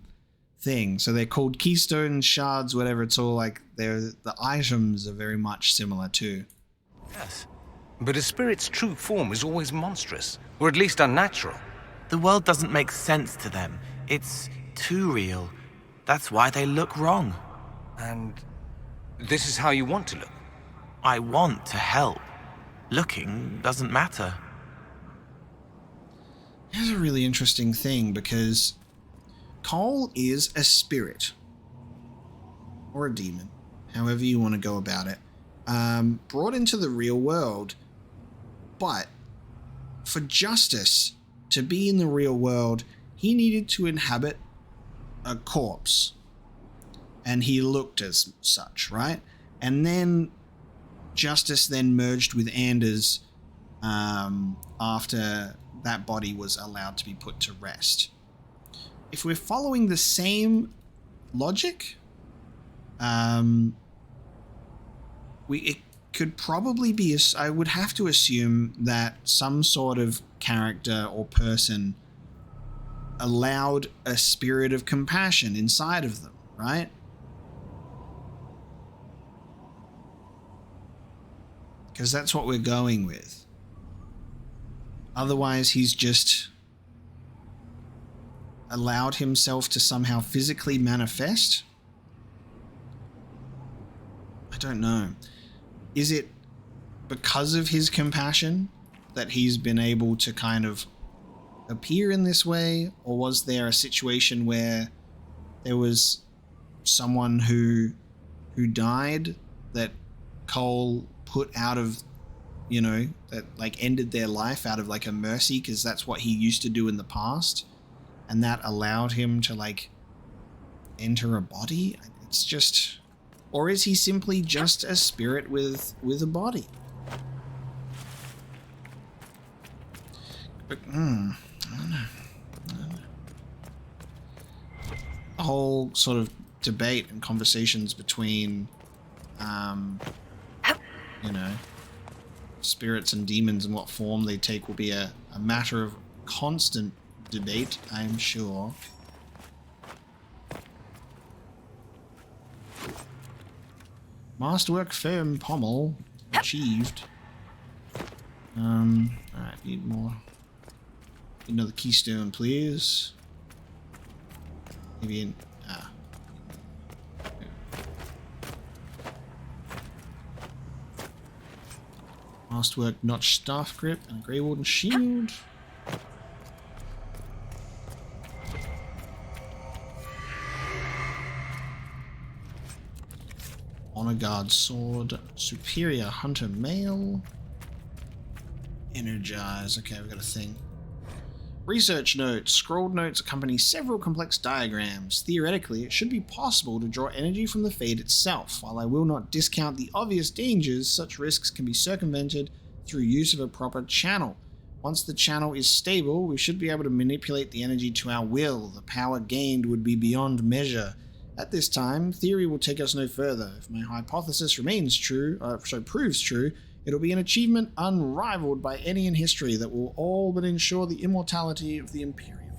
thing. So they're called keystones, shards, whatever. It's all like the items are very much similar too. Yes. But a spirit's true form is always monstrous, or at least unnatural. The world doesn't make sense to them. It's too real. That's why they look wrong. And this is how you want to look? I want to help. Looking doesn't matter. Here's a really interesting thing, because Cole is a spirit. Or a demon. However you want to go about it. Brought into the real world. But for Justice to be in the real world, he needed to inhabit a corpse. And he looked as such, right? And then Justice then merged with Anders after that body was allowed to be put to rest. If we're following the same logic, it could probably be, I would have to assume that some sort of character or person allowed a spirit of compassion inside of them, right? Because that's what we're going with. Otherwise, he's just allowed himself to somehow physically manifest. I don't know. Is it because of his compassion that he's been able to kind of appear in this way? Or was there a situation where there was someone who died that Cole put out of, that like ended their life out of like a mercy because that's what he used to do in the past, and that allowed him to like enter a body? It's just... Or is he simply just a spirit with a body? But, I don't know. A whole sort of debate and conversations between, spirits and demons and what form they take will be a matter of constant debate, I'm sure. Masterwork firm pommel achieved. Alright, need more. Need another keystone, please. Maybe in Masterwork notch staff grip and a Grey Warden shield. Honor Guard sword, superior hunter mail, energize. Okay, we've got a thing. Research notes. Scrolled notes accompany several complex diagrams. Theoretically, it should be possible to draw energy from the Fade itself. While I will not discount the obvious dangers, such risks can be circumvented through use of a proper channel. Once the channel is stable, we should be able to manipulate the energy to our will. The power gained would be beyond measure. At this time, theory will take us no further. If my hypothesis proves true, it'll be an achievement unrivaled by any in history that will all but ensure the immortality of the Imperium.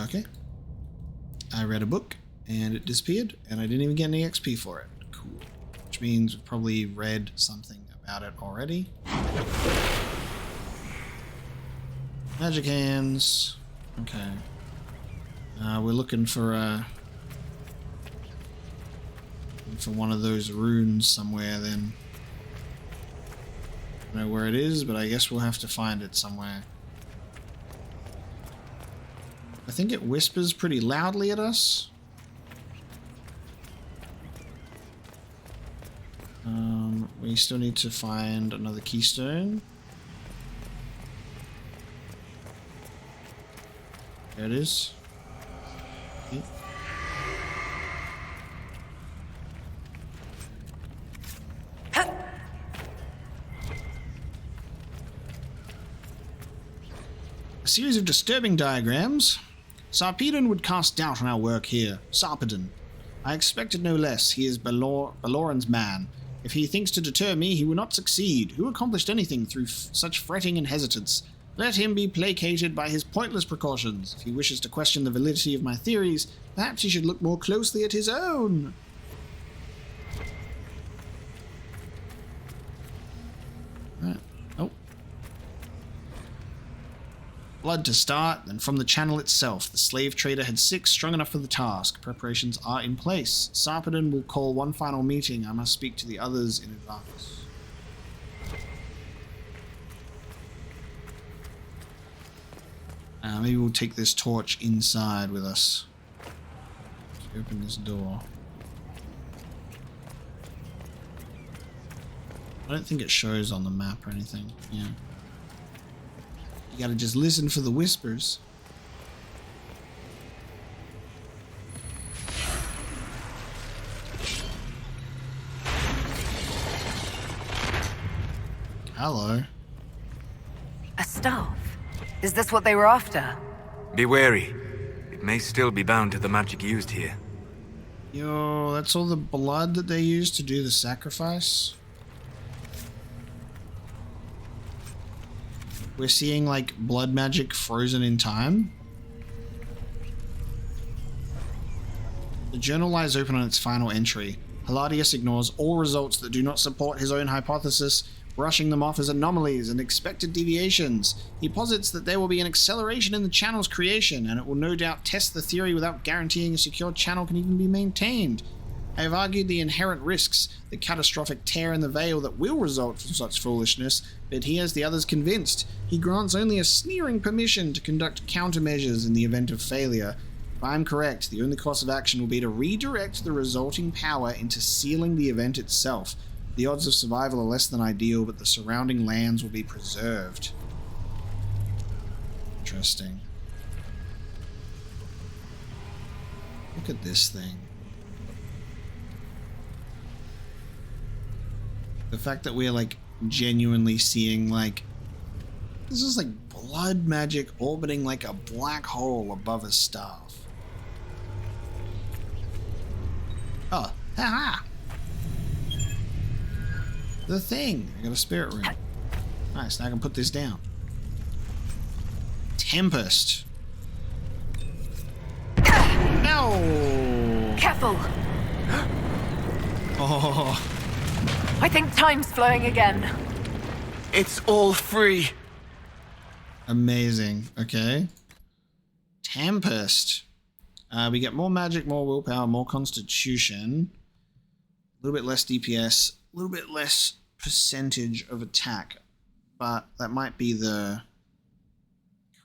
Okay. I read a book, and it disappeared, and I didn't even get any XP for it. Cool. Which means we've probably read something about it already. Magic hands. Okay. We're looking for one of those runes somewhere then. I don't know where it is, but I guess we'll have to find it somewhere. I think it whispers pretty loudly at us. We still need to find another keystone. There it is. Okay. A series of disturbing diagrams. Sarpedon would cast doubt on our work here. Sarpedon. I expected no less. He is Baloran's man. If he thinks to deter me, he will not succeed. Who accomplished anything through such fretting and hesitance? Let him be placated by his pointless precautions. If he wishes to question the validity of my theories, perhaps he should look more closely at his own. Right. Oh. Blood to start, then from the channel itself. The slave trader had 6 strong enough for the task. Preparations are in place. Sarpedon will call one final meeting. I must speak to the others in advance. Maybe we'll take this torch inside with us. Let's open this door. I don't think it shows on the map or anything. Yeah. You gotta just listen for the whispers. Hello. A staff? Is this what they were after? Be wary. It may still be bound to the magic used here. Yo, that's all the blood that they used to do the sacrifice? We're seeing, like, blood magic frozen in time? The journal lies open on its final entry. Hilarius ignores all results that do not support his own hypothesis, brushing them off as anomalies and expected deviations. He posits that there will be an acceleration in the channel's creation, and it will no doubt test the theory without guaranteeing a secure channel can even be maintained. I have argued the inherent risks, the catastrophic tear in the veil that will result from such foolishness, but he has the others convinced. He grants only a sneering permission to conduct countermeasures in the event of failure. If I am correct, the only course of action will be to redirect the resulting power into sealing the event itself. The odds of survival are less than ideal, but the surrounding lands will be preserved. Interesting. Look at this thing. The fact that we're, like, genuinely seeing, like... This is like blood magic orbiting like a black hole above a staff. Oh, haha! The thing! I got a spirit room. Nice, now I can put this down. Tempest. No! Careful! Oh. I think time's flowing again. It's all free. Amazing. Okay. Tempest. We get more magic, more willpower, more constitution. A little bit less DPS. A little bit less percentage of attack. But that might be the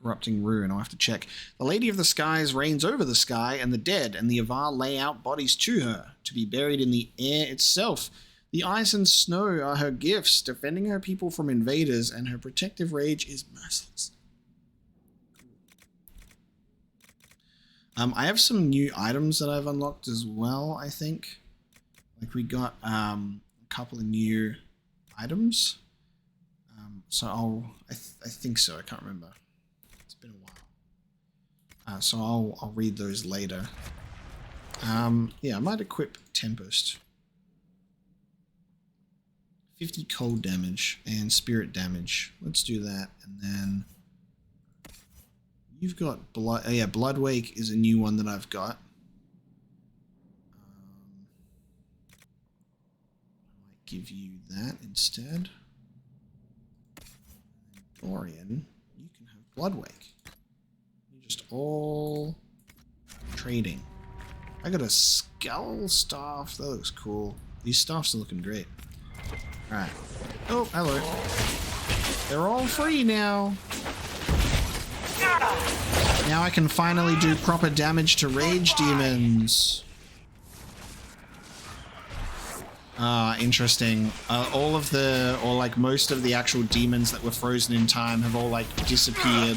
corrupting rune. I'll have to check. The Lady of the Skies reigns over the sky and the dead, and the Avar lay out bodies to her, to be buried in the air itself. The ice and snow are her gifts, defending her people from invaders, and her protective rage is merciless. I have some new items that I've unlocked as well, I think. Like, we got a couple of new items. So I think so, I can't remember. It's been a while. So I'll read those later. Yeah, I might equip Tempest. 50 cold damage and spirit damage. Let's do that. And then you've got blood. Oh yeah, Blood Wake is a new one that I've got. I might give you that instead. Dorian, you can have Blood Wake. You're just all trading. I got a skull staff. That looks cool. These staffs are looking great. Alright. Oh, hello. They're all free now. Now I can finally do proper damage to rage demons. Interesting. All of the, or like most of the actual demons that were frozen in time have all like disappeared.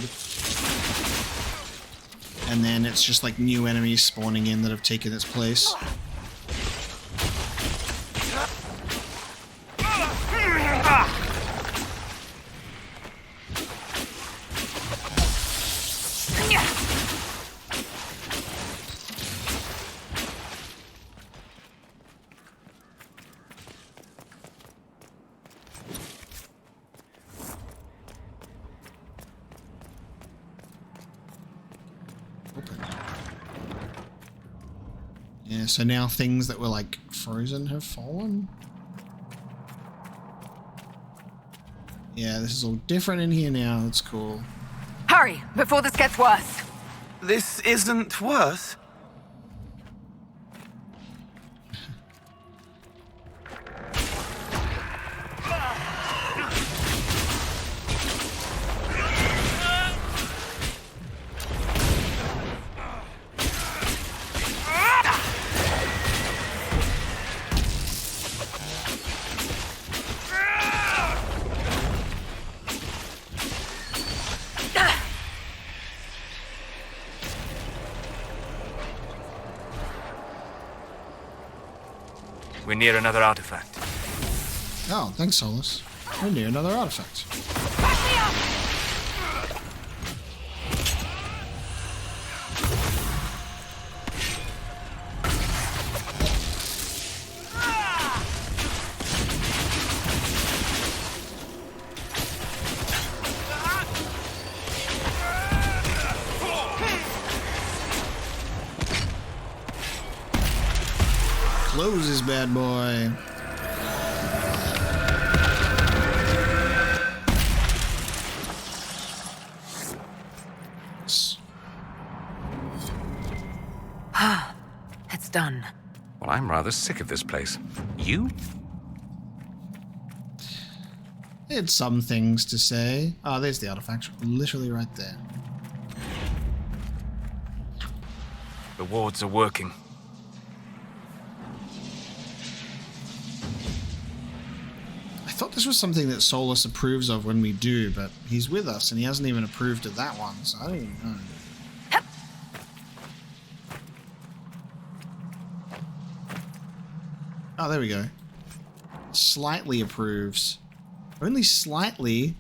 And then it's just like new enemies spawning in that have taken its place. Yeah, so now things that were like frozen have fallen. Yeah, this is all different in here now. That's cool. Hurry, before this gets worse. This isn't worse. We're near another artifact. Oh, thanks, Solus. We're near another artifact. Close this bad boy. It's done. Well, I'm rather sick of this place. You? It's some things to say. Oh, there's the artifact. Literally right there. The wards are working. I thought this was something that Solus approves of when we do, but he's with us and he hasn't even approved of that one, so I don't even know. Oh, there we go. Slightly approves. Only slightly.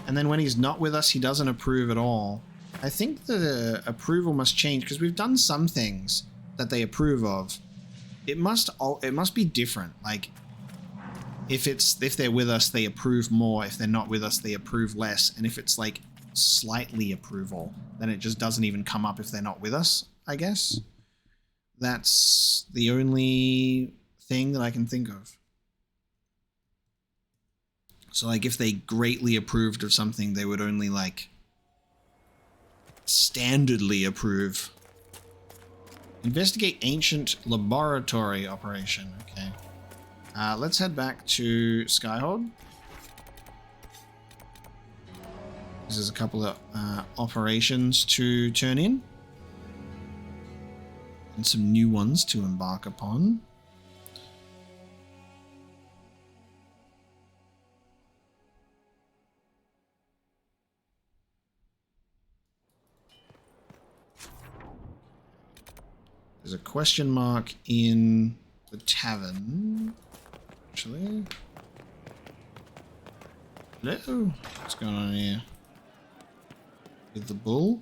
And then when he's not with us, he doesn't approve at all. I think the approval must change because we've done some things that they approve of. It must be different. Like, if they're with us, they approve more. If they're not with us, they approve less. And if it's like slightly approval, then it just doesn't even come up if they're not with us, I guess. That's the only thing that I can think of. So like if they greatly approved of something, they would only like standardly approve. Investigate ancient laboratory operation. Okay. Let's head back to Skyhold. There's a couple of operations to turn in. And some new ones to embark upon. There's a question mark in the tavern, actually. Hello? What's going on here? With the bull?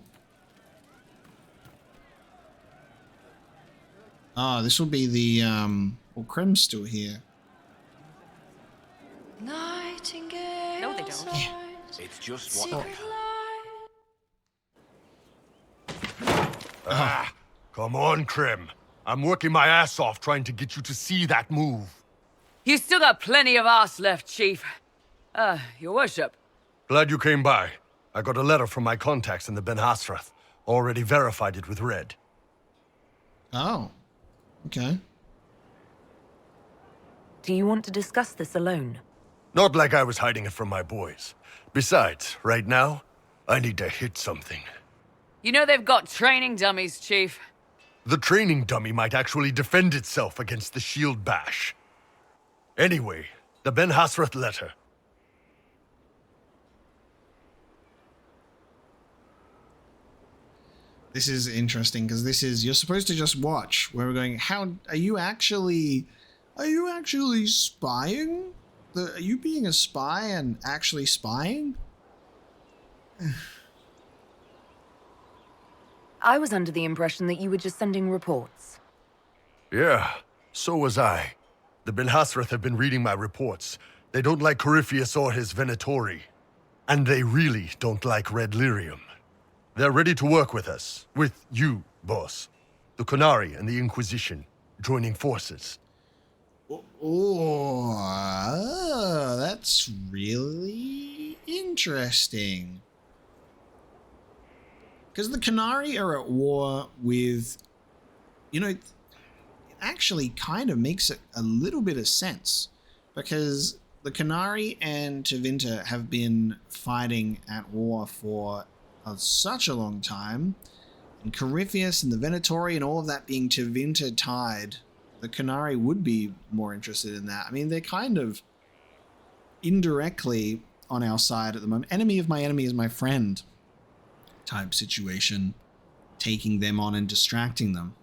Ah, this will be the, well, Krem's still here. No, they don't. Yeah. It's just what Come on, Krem. I'm working my ass off trying to get you to see that move. You still got plenty of arse left, Chief. Your worship. Glad you came by. I got a letter from my contacts in the Ben Hasrath. Already verified it with Red. Oh. Okay. Do you want to discuss this alone? Not like I was hiding it from my boys. Besides, right now, I need to hit something. You know they've got training dummies, Chief. The training dummy might actually defend itself against the shield bash. Anyway, the Ben Hasrath letter. This is interesting because this is, you're supposed to just watch where we're going, how are you actually spying? Are you being a spy and actually spying? I was under the impression that you were just sending reports. Yeah, so was I. The Ben Hasrath have been reading my reports. They don't like Corypheus or his venatori. And they really don't like red lyrium. They're ready to work with us. With you, boss. The Qunari and the Inquisition joining forces. Oh, that's really interesting. Because the Qunari are at war with, it actually kind of makes a little bit of sense. Because the Qunari and Tevinter have been fighting at war for such a long time. And Corypheus and the Venatori and all of that being Tevinter tied, the Qunari would be more interested in that. I mean, they're kind of indirectly on our side at the moment. Enemy of my enemy is my friend type situation, taking them on and distracting them.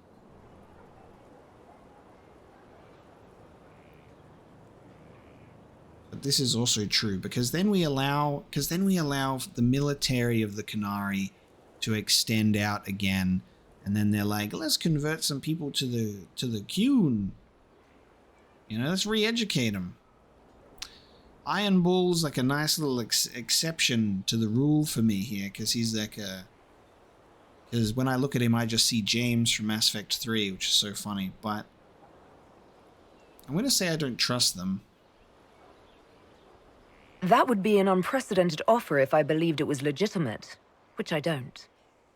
But this is also true because then we allow the military of the Qunari to extend out again, and then they're like, let's convert some people to the Qun. Let's re-educate them. Iron Bull's like a nice little exception to the rule for me here, because he's like because when I look at him, I just see James from Mass Effect 3, which is so funny. But I'm going to say I don't trust them. That would be an unprecedented offer if I believed it was legitimate, which I don't.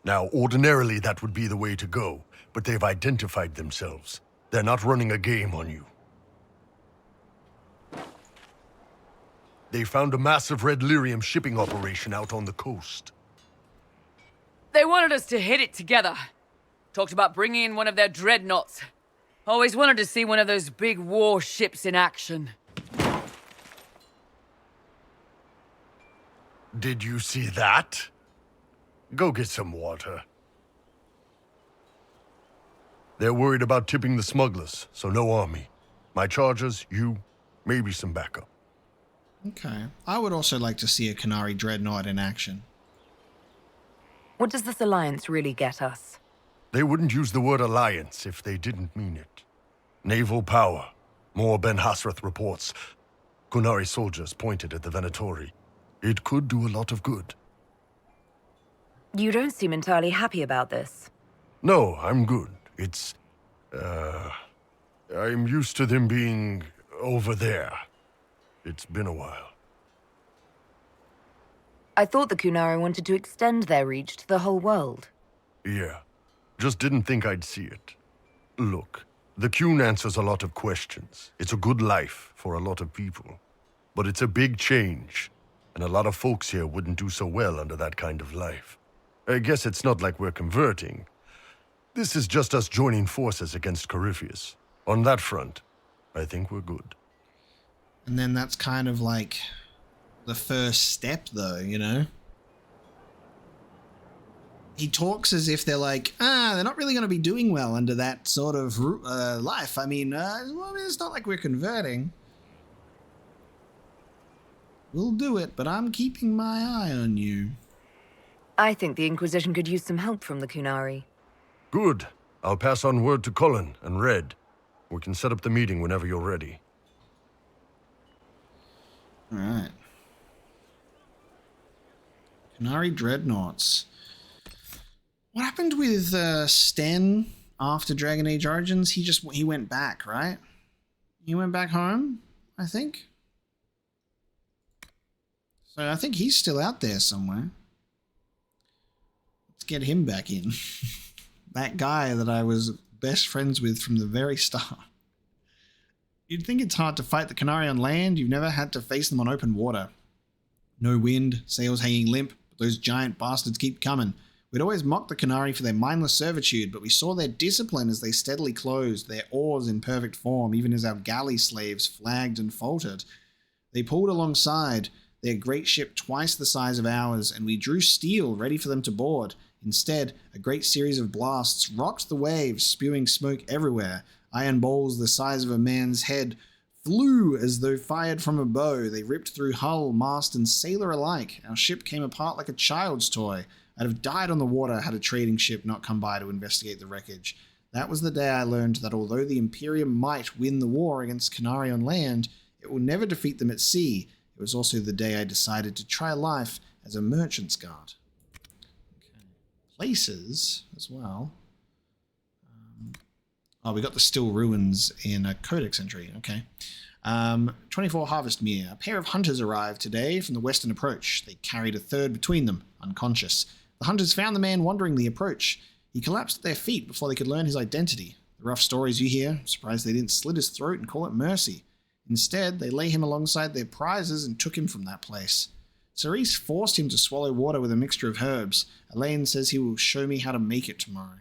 Now, ordinarily that would be the way to go, but they've identified themselves. They're not running a game on you. They found a massive red lyrium shipping operation out on the coast. They wanted us to hit it together. Talked about bringing in one of their dreadnoughts. Always wanted to see one of those big warships in action. Did you see that? Go get some water. They're worried about tipping the smugglers, so no army. My chargers, you, maybe some backup. Okay. I would also like to see a Qunari dreadnought in action. What does this alliance really get us? They wouldn't use the word alliance if they didn't mean it. Naval power. More Ben Hasrath reports. Qunari soldiers pointed at the Venatori. It could do a lot of good. You don't seem entirely happy about this. No, I'm good. It's, I'm used to them being over there. It's been a while. I thought the Qunari wanted to extend their reach to the whole world. Yeah. Just didn't think I'd see it. Look, the Qun answers a lot of questions. It's a good life for a lot of people. But it's a big change, and a lot of folks here wouldn't do so well under that kind of life. I guess it's not like we're converting. This is just us joining forces against Corypheus. On that front, I think we're good. And then that's kind of like the first step, though, He talks as if they're like, they're not really going to be doing well under that sort of life. I mean, it's not like we're converting. We'll do it, but I'm keeping my eye on you. I think the Inquisition could use some help from the Qunari. Good. I'll pass on word to Cullen and Red. We can set up the meeting whenever you're ready. All right. Qunari dreadnoughts. What happened with Sten after Dragon Age Origins? He went back, right? He went back home, I think. So I think he's still out there somewhere. Let's get him back in. That guy that I was best friends with from the very start. You'd think it's hard to fight the Qunari on land. You've never had to face them on open water. No wind, sails hanging limp, but those giant bastards keep coming. We'd always mocked the Qunari for their mindless servitude, but we saw their discipline as they steadily closed, their oars in perfect form, even as our galley slaves flagged and faltered. They pulled alongside, their great ship twice the size of ours, and we drew steel ready for them to board. Instead, a great series of blasts rocked the waves, spewing smoke everywhere. Iron balls the size of a man's head flew as though fired from a bow. They ripped through hull, mast, and sailor alike. Our ship came apart like a child's toy. I'd have died on the water had a trading ship not come by to investigate the wreckage. That was the day I learned that although the Imperium might win the war against Qunari on land, it will never defeat them at sea. It was also the day I decided to try life as a merchant's guard. Okay. Places as well. Oh, we got the still ruins in a codex entry. Okay. 24 Harvest Mere. A pair of hunters arrived today from the western approach. They carried a third between them, unconscious. The hunters found the man wandering the approach. He collapsed at their feet before they could learn his identity. The rough stories you hear, I'm surprised they didn't slit his throat and call it mercy. Instead, they lay him alongside their prizes and took him from that place. Cerise forced him to swallow water with a mixture of herbs. Elaine says he will show me how to make it tomorrow.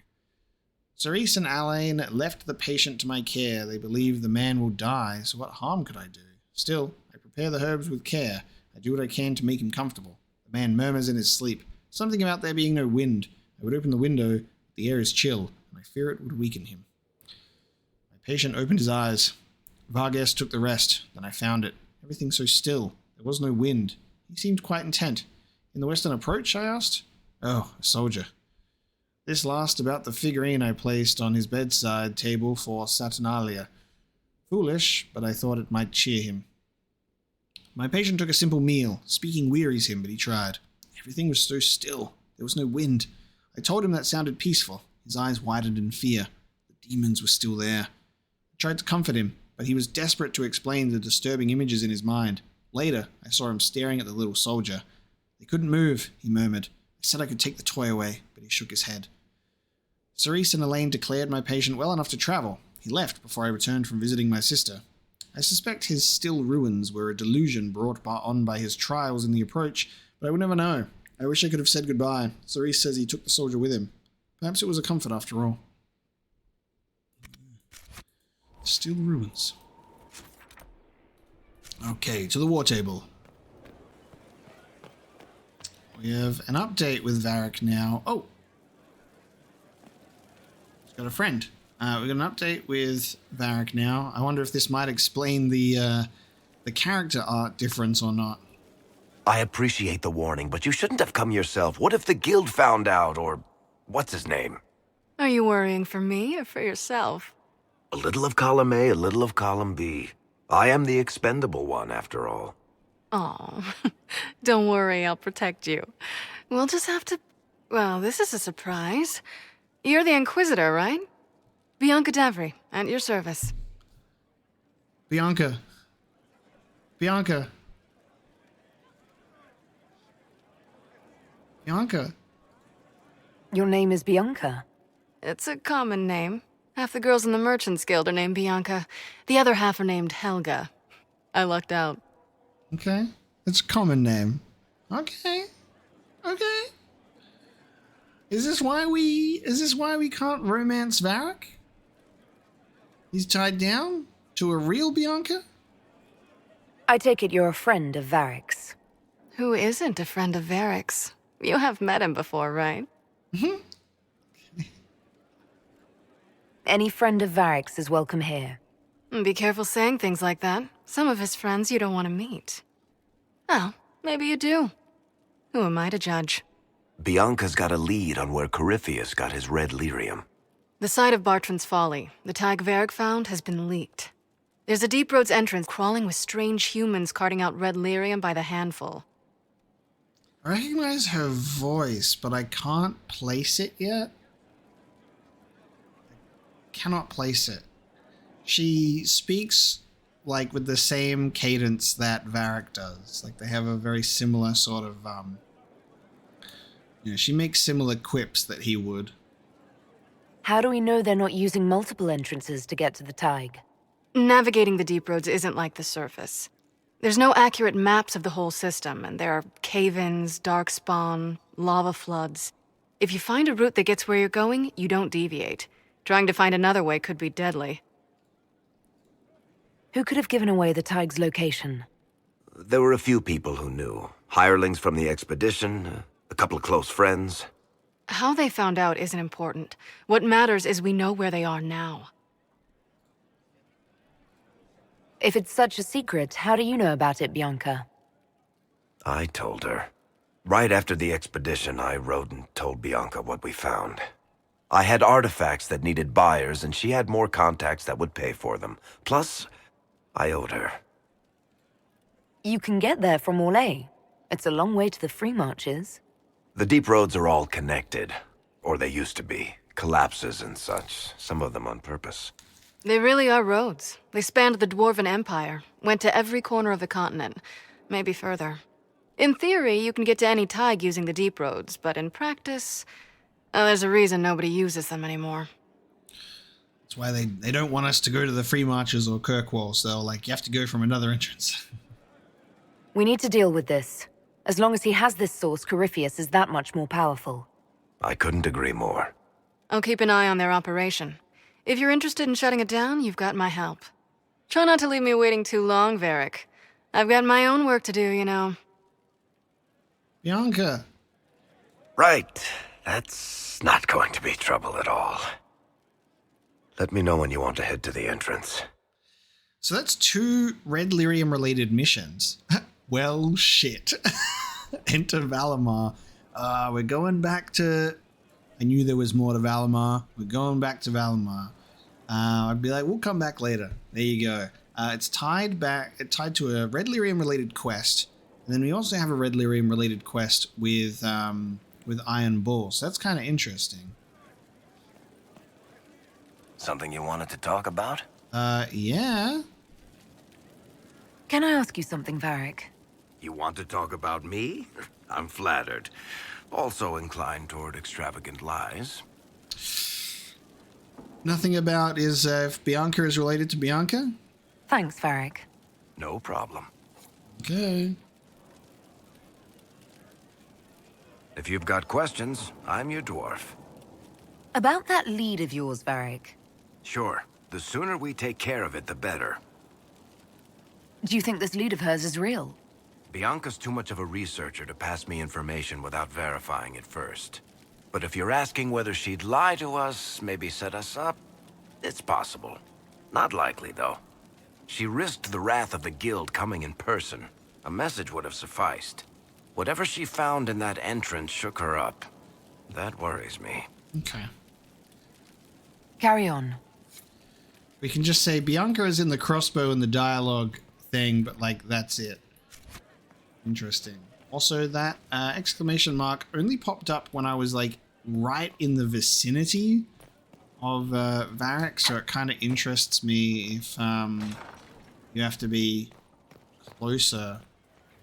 Cerise and Elaine left the patient to my care. They believe the man will die, so what harm could I do? Still, I prepare the herbs with care. I do what I can to make him comfortable. The man murmurs in his sleep. Something about there being no wind. I would open the window, but the air is chill, and I fear it would weaken him. My patient opened his eyes. Vargas took the rest. Then I found it. Everything so still. There was no wind. He seemed quite intent. In the western approach, I asked? Oh, a soldier. This last about the figurine I placed on his bedside table for Saturnalia. Foolish, but I thought it might cheer him. My patient took a simple meal. Speaking wearies him, but he tried. Everything was so still. There was no wind. I told him that sounded peaceful. His eyes widened in fear. The demons were still there. I tried to comfort him, but he was desperate to explain the disturbing images in his mind. Later, I saw him staring at the little soldier. They couldn't move, he murmured. I said I could take the toy away, but he shook his head. Cerise and Elaine declared my patient well enough to travel. He left before I returned from visiting my sister. I suspect his still ruins were a delusion brought on by his trials in the approach, but I would never know. I wish I could have said goodbye. Cerise says he took the soldier with him. Perhaps it was a comfort after all. Still ruins. Okay, to the war table. We have an update with Varric now. Oh! He's got a friend. We've got an update with Varric now. I wonder if this might explain the character art difference or not. I appreciate the warning, but you shouldn't have come yourself. What if the guild found out, or what's his name? Are you worrying for me or for yourself? A little of column A, a little of column B. I am the expendable one, after all. Oh, don't worry, I'll protect you. We'll just have to... Well, this is a surprise. You're the Inquisitor, right? Bianca Davry, at your service. Bianca. Bianca. Bianca. Your name is Bianca? It's a common name. Half the girls in the Merchants Guild are named Bianca. The other half are named Helga. I lucked out. Okay. It's a common name. Okay. Okay. Is this why we can't romance Varric? He's tied down to a real Bianca? I take it you're a friend of Varric's. Who isn't a friend of Varric's? You have met him before, right? Mm-hmm. Any friend of Varric's is welcome here. Be careful saying things like that. Some of his friends you don't want to meet. Well, maybe you do. Who am I to judge? Bianca's got a lead on where Corypheus got his red lyrium. The site of Bartran's Folly, the tag Varric found, has been leaked. There's a Deep Roads entrance crawling with strange humans carting out red lyrium by the handful. I recognize her voice, but I can't place it yet. Cannot place it. She speaks like with the same cadence that Varric does. Like they have a very similar sort of she makes similar quips that he would. How do we know they're not using multiple entrances to get to the Tig? Navigating the Deep Roads isn't like the surface. There's no accurate maps of the whole system, and there are cave-ins, darkspawn, lava floods. If you find a route that gets where you're going, you don't deviate. Trying to find another way could be deadly. Who could have given away the Tig's location? There were a few people who knew. Hirelings from the expedition, a couple of close friends. How they found out isn't important. What matters is we know where they are now. If it's such a secret, how do you know about it, Bianca? I told her. Right after the expedition, I wrote and told Bianca what we found. I had artifacts that needed buyers, and she had more contacts that would pay for them. Plus, I owed her. You can get there from Orlais. It's a long way to the Free Marches. The deep roads are all connected. Or they used to be. collapses and such, some of them on purpose. They really are roads. They spanned the Dwarven Empire, went to every corner of the continent, maybe further. In theory, you can get to any tide using the deep roads, but in practice, there's a reason nobody uses them anymore. That's why they don't want us to go to the Free Marches or Kirkwall, so like, you have to go from another entrance. We need to deal with this. As long as he has this source, Corypheus is that much more powerful. I couldn't agree more. I'll keep an eye on their operation. If you're interested in shutting it down, you've got my help. Try not to leave me waiting too long, Varric. I've got my own work to do, you know. Bianca. Right. That's not going to be trouble at all. Let me know when you want to head to the entrance. So that's 2 red lyrium related missions. Well, shit. Enter Valimar. We're going back to... I knew there was more to Valimar. We're going back to Valimar. I'd be like, we'll come back later. There you go. It's tied to a red lyrium related quest. And then we also have a red lyrium related quest with Iron Bull. So that's kind of interesting. Something you wanted to talk about? Yeah. Can I ask you something, Varric? You want to talk about me? I'm flattered. Also inclined toward extravagant lies. Nothing about if Bianca is related to Bianca? Thanks, Varric. No problem. Okay. If you've got questions, I'm your dwarf. About that lead of yours, Varric. Sure. The sooner we take care of it, the better. Do you think this lead of hers is real? Bianca's too much of a researcher to pass me information without verifying it first. But if you're asking whether she'd lie to us, maybe set us up, it's possible. Not likely, though. She risked the wrath of the guild coming in person. A message would have sufficed. Whatever she found in that entrance shook her up. That worries me. Okay. Carry on. We can just say Bianca is in the crossbow in the dialogue thing, but like, that's it. Interesting. Also, that exclamation mark only popped up when I was like right in the vicinity of Varric, so it kind of interests me if you have to be closer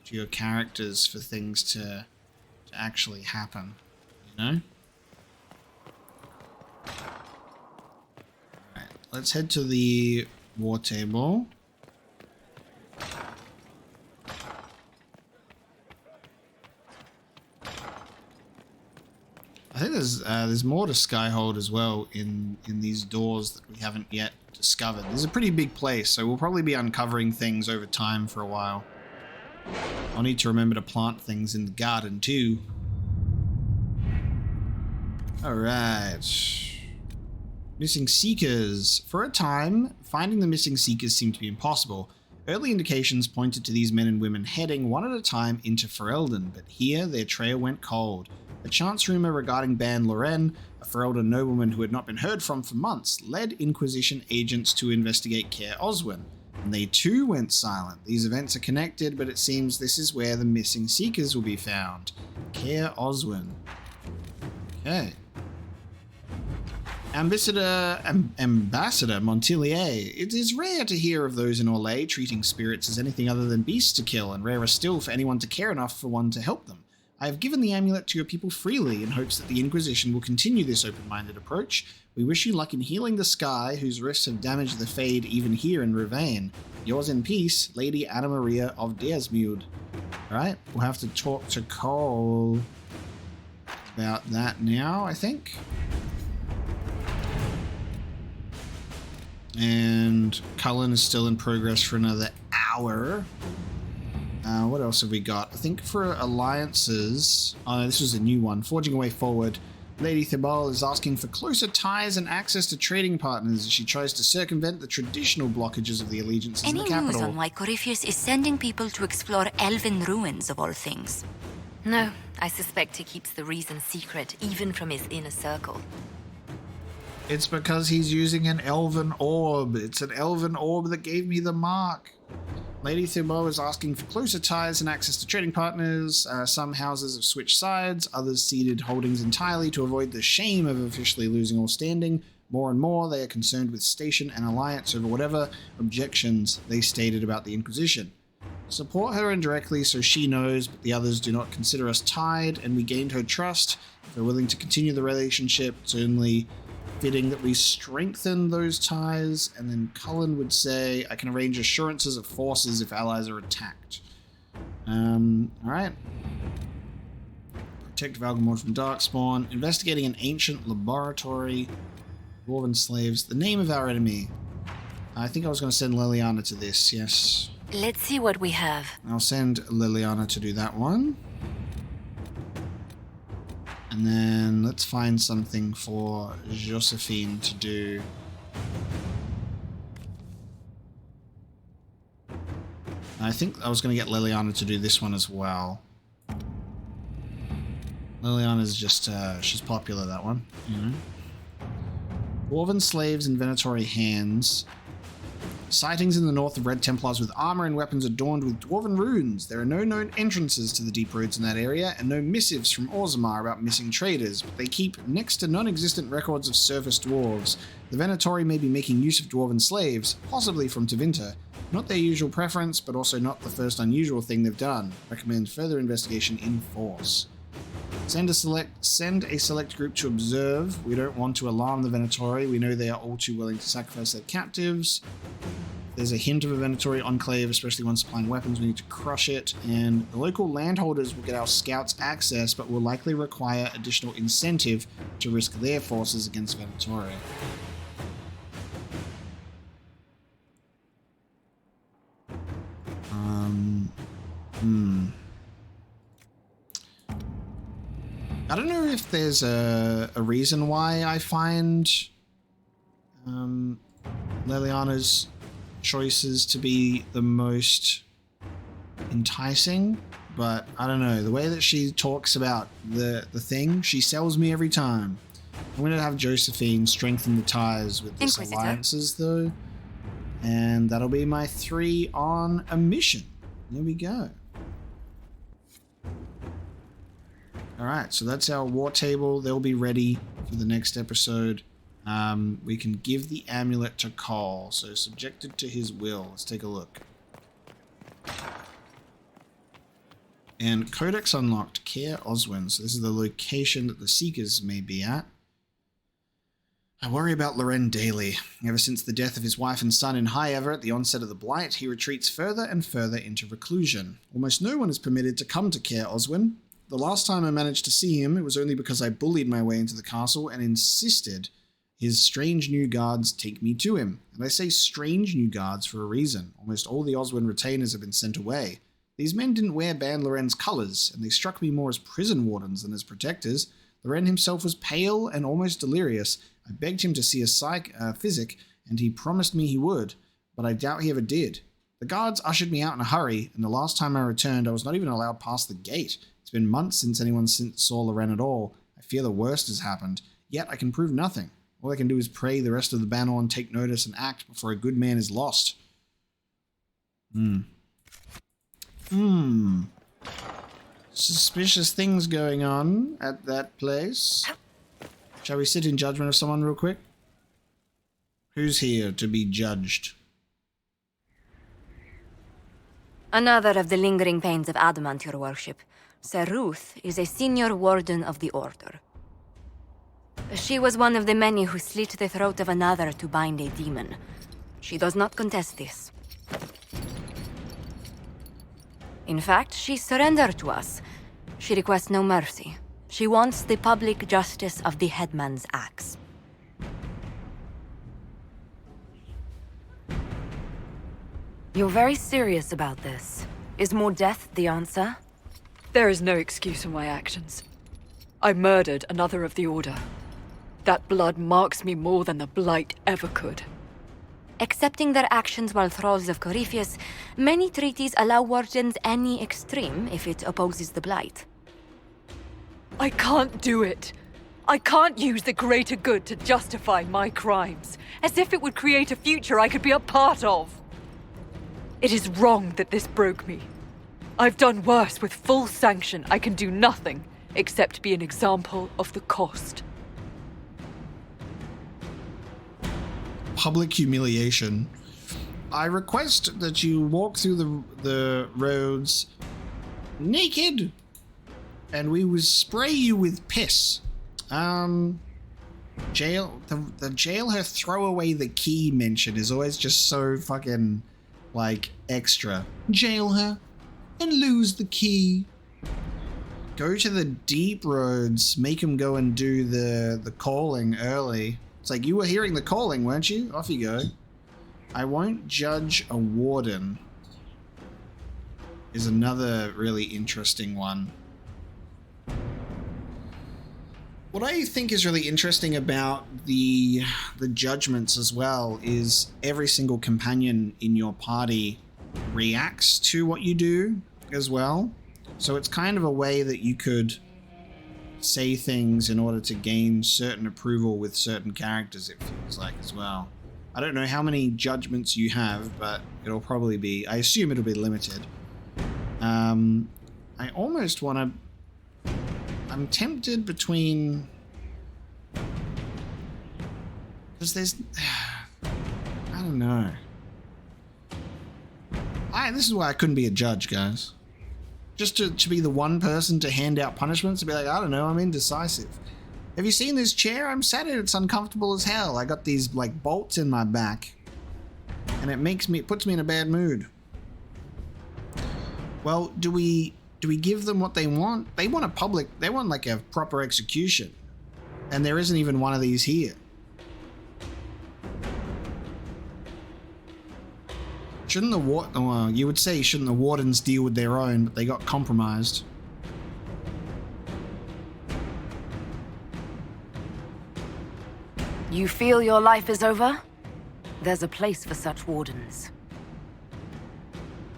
to your characters for things to actually happen, you know? Alright, let's head to the war table. I think there's more to Skyhold as well in these doors that we haven't yet discovered. This is a pretty big place, so we'll probably be uncovering things over time for a while. I'll need to remember to plant things in the garden too. Alright. Missing Seekers. For a time, finding the missing Seekers seemed to be impossible. Early indications pointed to these men and women heading one at a time into Ferelden, but here their trail went cold. A chance rumor regarding Ban Loren, a Ferelden nobleman who had not been heard from for months, led Inquisition agents to investigate Caer Oswin, and they too went silent. These events are connected, but it seems this is where the missing Seekers will be found. Caer Oswin. Okay. Ambassador Montilier. It is rare to hear of those in Orlais treating spirits as anything other than beasts to kill, and rarer still for anyone to care enough for one to help them. I have given the amulet to your people freely in hopes that the Inquisition will continue this open-minded approach. We wish you luck in healing the sky, whose rifts have damaged the Fade even here in Rivain. Yours in peace, Lady Anna Maria of Deasmude. Alright, we'll have to talk to Cole about that now, I think. And Cullen is still in progress for another hour. What else have we got? I think for alliances... Oh, no, this was a new one. Forging a way forward. Lady Thibault is asking for closer ties and access to trading partners as she tries to circumvent the traditional blockages of the allegiances in the capital. Any news on why Corypheus is sending people to explore elven ruins of all things? No, I suspect he keeps the reason secret, even from his inner circle. It's because he's using an elven orb. It's an elven orb that gave me the mark. Lady Thibault is asking for closer ties and access to trading partners. Some houses have switched sides, others ceded holdings entirely to avoid the shame of officially losing all standing. More and more, they are concerned with station and alliance over whatever objections they stated about the Inquisition. Support her indirectly so she knows, but the others do not consider us tied, and we gained her trust. If we're willing to continue the relationship, it's only fitting that we strengthen those ties. And then Cullen would say, I can arrange assurances of forces if allies are attacked. Alright. Protect Valgamore from Darkspawn. Investigating an ancient laboratory. Dwarven slaves. The name of our enemy. I think I was going to send Liliana to this, yes. Let's see what we have. I'll send Liliana to do that one. And then let's find something for Josephine to do. I think I was going to get Liliana to do this one as well. Liliana's just, she's popular, that one. Mm-hmm. Dwarven slaves in venatori hands. Sightings in the north of Red Templars with armor and weapons adorned with dwarven runes. There are no known entrances to the deep roads in that area, and no missives from Orzammar about missing traders, but they keep next to non-existent records of surface dwarves. The venatori may be making use of dwarven slaves, possibly from Tevinter. Not their usual preference, but also not the first unusual thing they've done. Recommend further investigation in force. Send a select group to observe. We don't want to alarm the venatori. We know they are all too willing to sacrifice their captives. There's a hint of a venatori enclave, especially one supplying weapons. We need to crush it. And the local landholders will get our scouts access, but will likely require additional incentive to risk their forces against venatori. I don't know if there's a reason why I find Liliana's choices to be the most enticing, but I don't know. The way that she talks about the thing, she sells me every time. I'm going to have Josephine strengthen the ties with this alliances, though. And that'll be my 3 on a mission. There we go. Alright, so that's our war table. They'll be ready for the next episode. We can give the amulet to Cole, so subjected to his will. Let's take a look. And Codex unlocked, Caer Oswin. So this is the location that the Seekers may be at. I worry about Loren daily. Ever since the death of his wife and son in High Ever at the onset of the Blight, he retreats further and further into reclusion. Almost no one is permitted to come to Caer Oswin. The last time I managed to see him, it was only because I bullied my way into the castle and insisted his strange new guards take me to him. And I say strange new guards for a reason. Almost all the Oswin retainers have been sent away. These men didn't wear Ban Loren's colours, and they struck me more as prison wardens than as protectors. Loren himself was pale and almost delirious. I begged him to see a physic, and he promised me he would, but I doubt he ever did. The guards ushered me out in a hurry, and the last time I returned, I was not even allowed past the gate. It's been months since anyone saw Loren at all. I fear the worst has happened, yet I can prove nothing. All I can do is pray the rest of the Banorn take notice and act before a good man is lost. Suspicious things going on at that place. Shall we sit in judgment of someone real quick? Who's here to be judged? Another of the lingering pains of adamant, your worship. Sir Ruth is a senior warden of the Order. She was one of the many who slit the throat of another to bind a demon. She does not contest this. In fact, she surrendered to us. She requests no mercy. She wants the public justice of the headman's axe. You're very serious about this. Is more death the answer? There is no excuse for my actions. I murdered another of the Order. That blood marks me more than the Blight ever could. Accepting their actions while thralls of Corypheus, many treaties allow wardens any extreme if it opposes the Blight. I can't do it. I can't use the greater good to justify my crimes, as if it would create a future I could be a part of. It is wrong that this broke me. I've done worse with full sanction. I can do nothing except be an example of the cost. Public humiliation. I request that you walk through the roads naked, and we will spray you with piss. Jail, the jail her throw away the key mention is always just so fucking, like, extra. Jail her and lose the key. Go to the deep roads, make them go and do the calling early. It's like, you were hearing the calling, weren't you? Off you go. I won't judge a warden is another really interesting one. What I think is really interesting about the judgments as well is every single companion in your party reacts to what you do as well. So it's kind of a way that you could say things in order to gain certain approval with certain characters, it feels like, as well. I don't know how many judgments you have, but it'll probably be, I assume it'll be limited. I almost want to, I'm tempted between, because there's, I don't know. This is why I couldn't be a judge, guys. Just to be the one person to hand out punishments, to be like, I don't know, I'm indecisive. Have you seen this chair I'm sat in? It's uncomfortable as hell. I got these like bolts in my back, and it puts me in a bad mood. Well, do we give them what they want? They want like a proper execution, and there isn't even one of these here. Shouldn't you would say, shouldn't the wardens deal with their own, but they got compromised. You feel your life is over? There's a place for such wardens.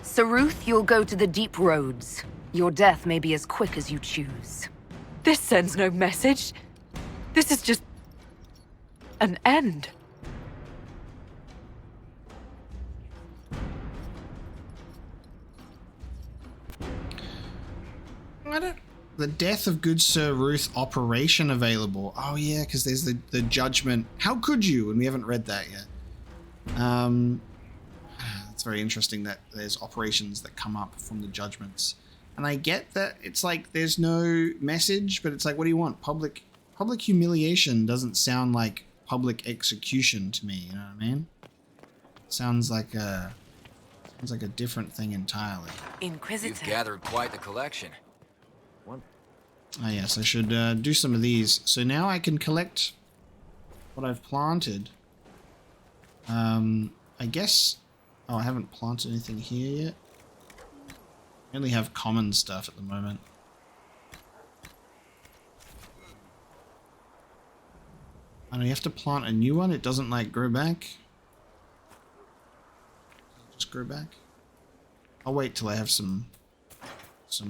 Saruth, you'll go to the deep roads. Your death may be as quick as you choose. This sends no message. This is just an end. The death of good Sir Ruth operation available. Oh yeah, because there's the judgment. How could you? And we haven't read that yet. It's very interesting that there's operations that come up from the judgments. And I get that it's like there's no message, but it's like, what do you want? Public humiliation doesn't sound like public execution to me, you know what I mean? Sounds like a different thing entirely. Inquisitor. You've gathered quite the collection. Oh yes, I should do some of these. So now I can collect what I've planted. I guess... Oh, I haven't planted anything here yet. I only have common stuff at the moment. And you have to plant a new one? It doesn't, like, grow back? Just grow back? I'll wait till I have some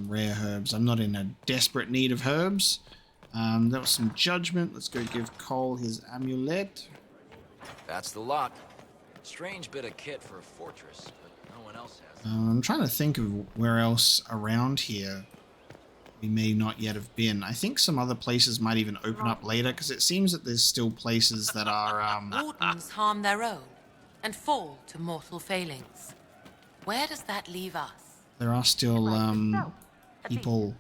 rare herbs. I'm not in a desperate need of herbs. That was some judgment. Let's go give Cole his amulet. That's the lot. Strange bit of kit for a fortress, but no one else has it. I'm trying to think of where else around here we may not yet have been. I think some other places might even open up later, because it seems that there's still places that are... Wardens harm their own and fall to mortal failings. Where does that leave us? There are still people...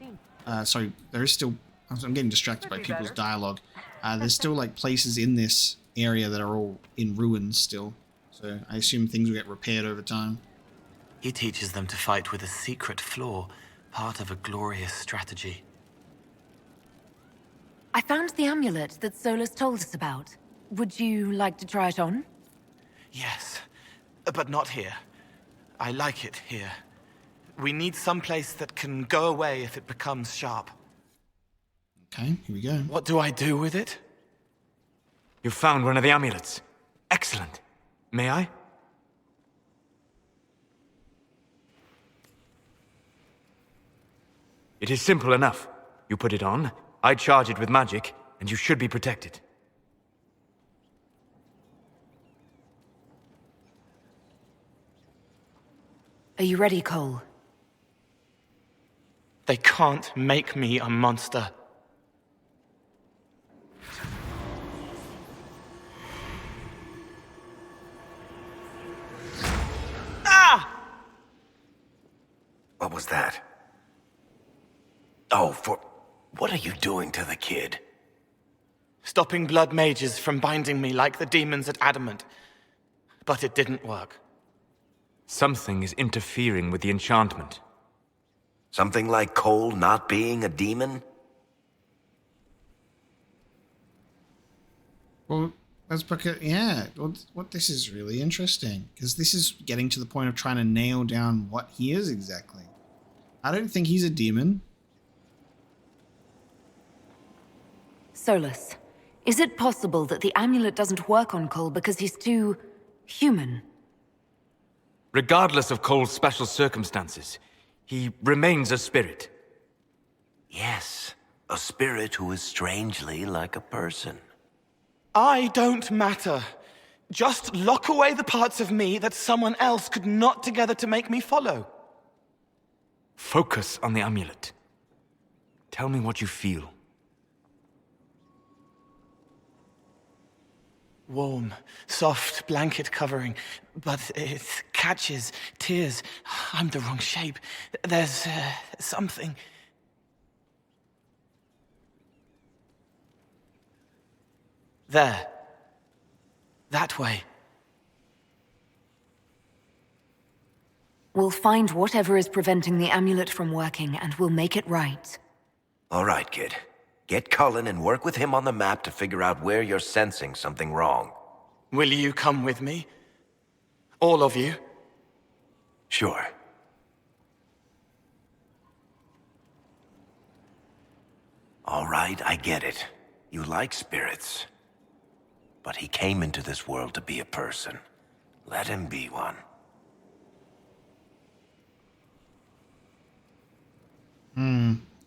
sorry, there is still... I'm getting distracted by people's dialogue. There's still like places in this area that are all in ruins still. So I assume things will get repaired over time. He teaches them to fight with a secret flaw, part of a glorious strategy. I found the amulet that Solus told us about. Would you like to try it on? Yes, but not here. I like it here. We need some place that can go away if it becomes sharp. Okay, here we go. What do I do with it? You found one of the amulets. Excellent. May I? It is simple enough. You put it on, I charge it with magic, and you should be protected. Are you ready, Cole? They can't make me a monster. Ah! What was that? Oh, what are you doing to the kid? Stopping blood mages from binding me like the demons at Adamant. But it didn't work. Something is interfering with the enchantment. Something like Cole not being a demon? Well, that's because, yeah, what this is really interesting, because this is getting to the point of trying to nail down what he is exactly. I don't think he's a demon. Solus, is it possible that the amulet doesn't work on Cole because he's too human? Regardless of Cole's special circumstances, he remains a spirit. Yes, a spirit who is strangely like a person. I don't matter. Just lock away the parts of me that someone else could knot together to make me follow. Focus on the amulet. Tell me what you feel. Warm, soft blanket covering, but it catches tears. I'm the wrong shape. There's something. There. That way. We'll find whatever is preventing the amulet from working, and we'll make it right. All right, kid. Get Cullen and work with him on the map to figure out where you're sensing something wrong. Will you come with me? All of you? Sure. All right, I get it. You like spirits. But he came into this world to be a person. Let him be one.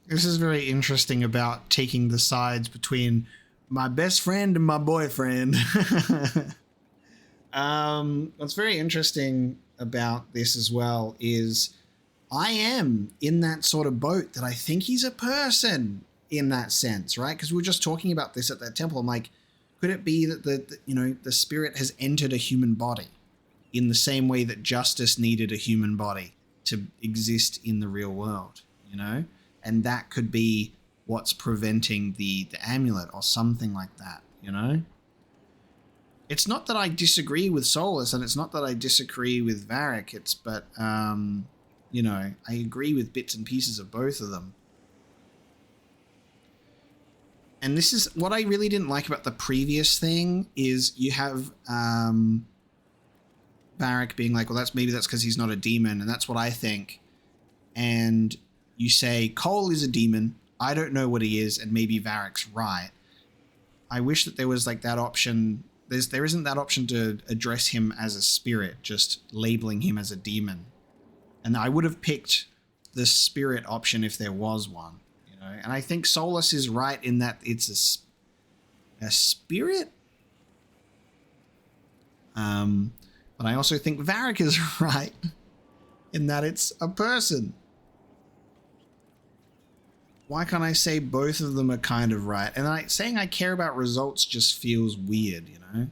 This is very interesting about taking the sides between my best friend and my boyfriend. What's very interesting about this as well is I am in that sort of boat that I think he's a person in that sense, right? Because we were just talking about this at that temple. I'm like, could it be that the spirit has entered a human body in the same way that justice needed a human body to exist in the real world, you know? And that could be what's preventing the amulet or something like that, you know? It's not that I disagree with Solus, and it's not that I disagree with Varric, but, you know, I agree with bits and pieces of both of them. And this is what I really didn't like about the previous thing is you have Varric being like, well, maybe that's because he's not a demon, and that's what I think. And you say, Cole is a demon, I don't know what he is, and maybe Varric's right. I wish that there was like that option. There isn't that option to address him as a spirit, just labeling him as a demon. And I would have picked the spirit option if there was one, you know. And I think Solus is right in that it's a spirit. But I also think Varric is right in that it's a person. Why can't I say both of them are kind of right? And saying I care about results just feels weird, you know?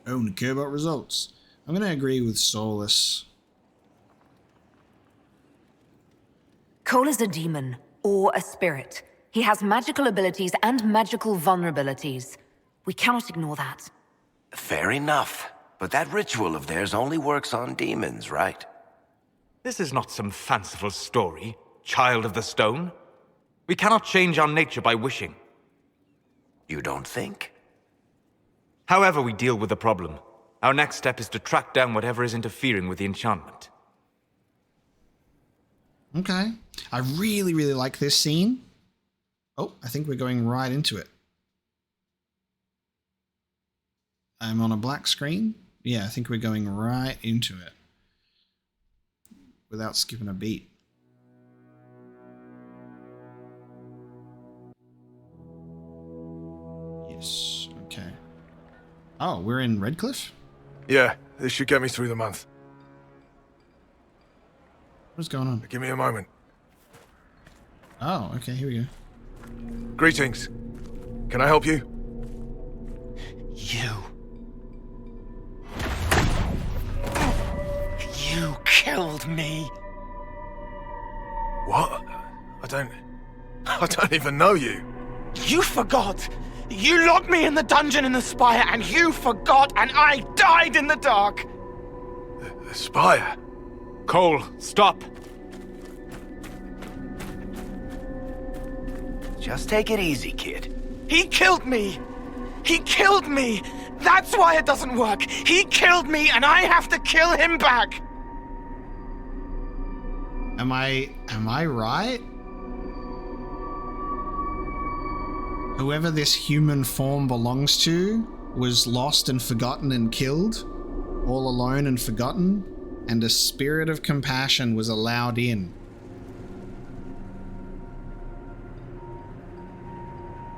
I only care about results. I'm going to agree with Solus. Cole is a demon, or a spirit. He has magical abilities and magical vulnerabilities. We cannot ignore that. Fair enough. But that ritual of theirs only works on demons, right? This is not some fanciful story, child of the stone. We cannot change our nature by wishing. You don't think? However we deal with the problem, our next step is to track down whatever is interfering with the enchantment. Okay. I really, really like this scene. Oh, I think we're going right into it. I'm on a black screen. Yeah, I think we're going right into it. Without skipping a beat. Yes, okay. Oh, we're in Redcliffe? Yeah, this should get me through the month. What's going on? Give me a moment. Oh, okay, here we go. Greetings. Can I help you? You killed me. What? I don't even know you. You forgot. You locked me in the dungeon in the spire, and you forgot, and I died in the dark. The spire? Cole, stop. Just take it easy, kid. He killed me. He killed me. That's why it doesn't work. He killed me, and I have to kill him back. Am I right? Whoever this human form belongs to was lost and forgotten and killed, all alone and forgotten, and a spirit of compassion was allowed in.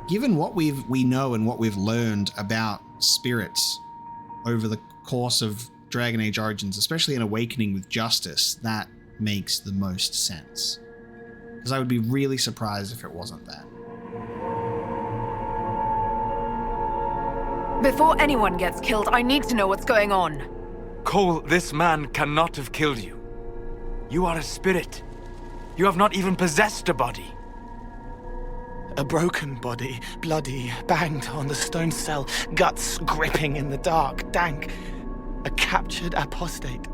Given what we know and what we've learned about spirits over the course of Dragon Age Origins, especially in Awakening with Justice, that makes the most sense. Because I would be really surprised if it wasn't that. Before anyone gets killed, I need to know what's going on. Cole, this man cannot have killed you. You are a spirit. You have not even possessed a body. A broken body, bloody, banged on the stone cell, guts gripping in the dark, dank. A captured apostate.